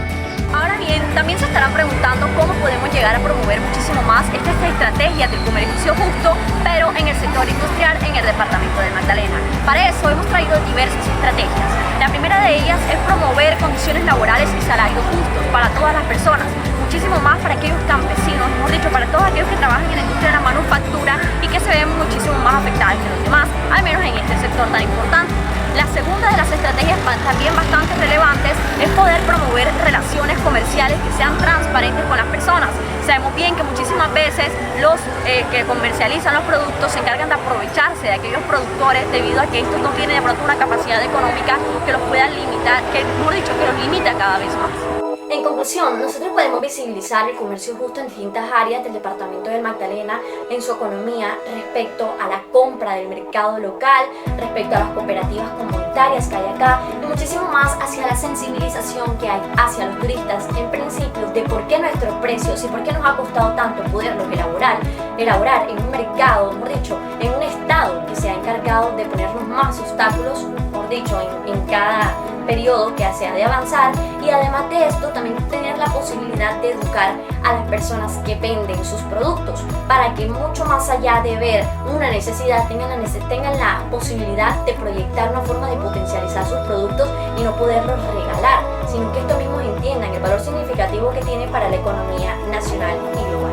Ahora bien, también se estarán preguntando cómo podemos llegar a promover muchísimo más esta estrategia del comercio justo, pero en el sector industrial en el departamento de Magdalena. Para eso hemos traído diversas estrategias. La primera de ellas es promover condiciones laborales y salarios justos para todas las personas, muchísimo más para aquellos campesinos, mejor dicho, para todos aquellos que trabajan en la industria de la manufactura y que se ven muchísimo más afectados que los demás, al menos en este sector tan importante. La segunda de las estrategias también bastante relevantes es poder promover relaciones comerciales que sean transparentes con las personas. Sabemos bien que muchísimas veces los que comercializan los productos se encargan de aprovecharse de aquellos productores debido a que estos no tienen de pronto una capacidad económica que los puedan limitar, que mejor dicho, que los limita cada vez más. En conclusión, nosotros podemos visibilizar el comercio justo en distintas áreas del departamento del Magdalena, en su economía, respecto a la compra del mercado local, respecto a las cooperativas comunitarias que hay acá, y muchísimo más hacia la sensibilización que hay hacia los turistas, en principio, de por qué nuestros precios y por qué nos ha costado tanto poderlos elaborar en un mercado, mejor dicho, en un estado que se ha encargado de ponernos más obstáculos, mejor dicho, en cada periodo que se ha de avanzar, y además de esto también tener la posibilidad de educar a las personas que venden sus productos para que mucho más allá de ver una necesidad tengan la posibilidad de proyectar una forma de potencializar sus productos y no poderlos regalar, sino que estos mismos entiendan el valor significativo que tiene para la economía nacional y global.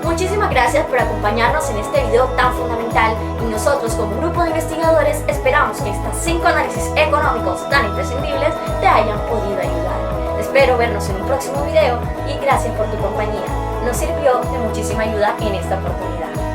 Muchísimas gracias por acompañarnos en este video tan fundamental, y nosotros como grupo de investigadores esperamos que estos 5 análisis económicos tan imprescindibles te hayan podido ayudar. Espero vernos en un próximo video y gracias por tu compañía. Nos sirvió de muchísima ayuda en esta oportunidad.